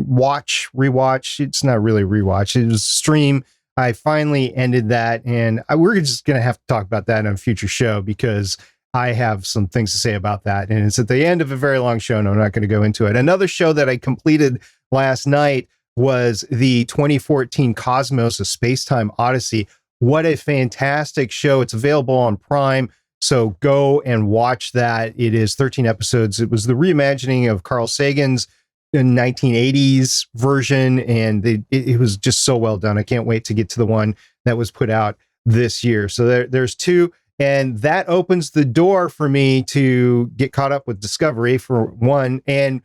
rewatch. It's not really rewatch. It was stream. I finally ended that, and we're just going to have to talk about that on a future show because I have some things to say about that. And it's at the end of a very long show, and I'm not going to go into it. Another show that I completed last night was the 2014 Cosmos: A Space-Time Odyssey. What a fantastic show. It's available on Prime. So go and watch that. It is 13 episodes. It was the reimagining of Carl Sagan's 1980s version, and it was just so well done. I can't wait to get to the one that was put out this year. So there's two, and that opens the door for me to get caught up with Discovery for one. And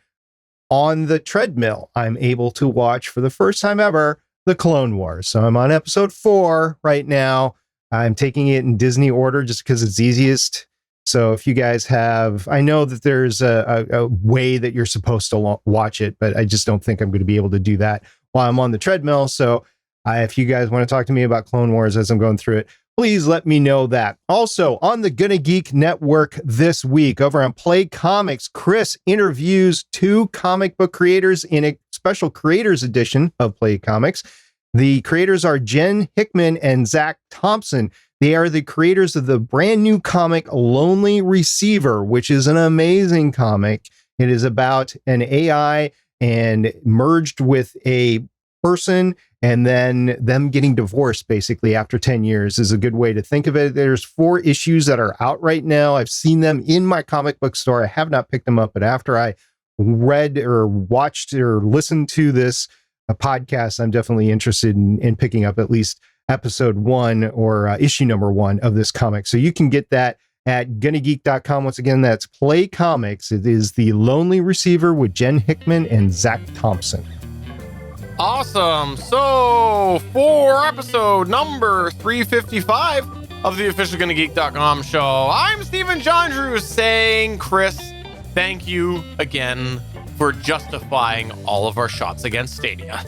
on the treadmill, I'm able to watch for the first time ever the Clone Wars. So I'm on episode 4 right now. I'm taking it in Disney order just because it's easiest. So if you guys have, I know that there's a way that you're supposed to watch it, but I just don't think I'm going to be able to do that while I'm on the treadmill. So if you guys want to talk to me about Clone Wars as I'm going through it, please let me know that. Also, on the Gonna Geek Network this week, over on Play Comics, Chris interviews 2 comic book creators in a special creators edition of Play Comics. The creators are Jen Hickman and Zach Thompson. They are the creators of the brand new comic Lonely Receiver, which is an amazing comic. It is about an AI and merged with a person, and then them getting divorced basically after 10 years is a good way to think of it. There's 4 issues that are out right now. I've seen them in my comic book store. I have not picked them up, but after I read or watched or listened to this podcast, I'm definitely interested in picking up at least episode 1 or issue number 1 of this comic. So you can get that at gonnageek.com. Once again, that's Play Comics. It is the Lonely Receiver with Jen Hickman and Zach Thompson. Awesome. So for episode number 355 of the official gonnageek.com show, I'm Stephen John Drew saying, Chris, thank you again for justifying all of our shots against Stadia.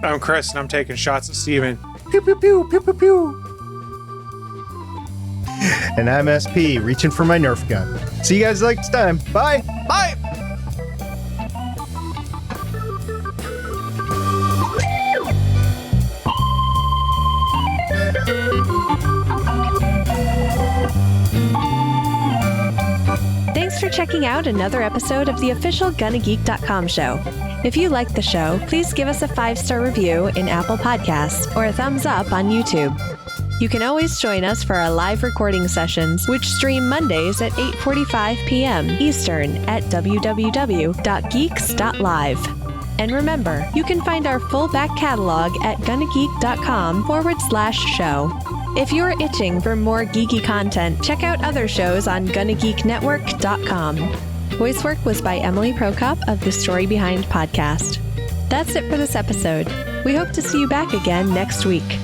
I'm Chris, and I'm taking shots at Steven. Pew, pew, pew, pew, pew, pew. And I'm SP, reaching for my Nerf gun. See you guys next time. Bye. Bye. Thanks for checking out another episode of the official gonnageek.com show. If you like the show, please give us a 5-star review in Apple Podcasts or a thumbs up on YouTube. You can always join us for our live recording sessions, which stream Mondays at 8:45 p.m. Eastern at www.geeks.live. And remember, you can find our full back catalog at gonnageek.com/show. If you're itching for more geeky content, check out other shows on gonnageeknetwork.com. Voice work was by Emily Prokop of The Story Behind podcast. That's it for this episode. We hope to see you back again next week.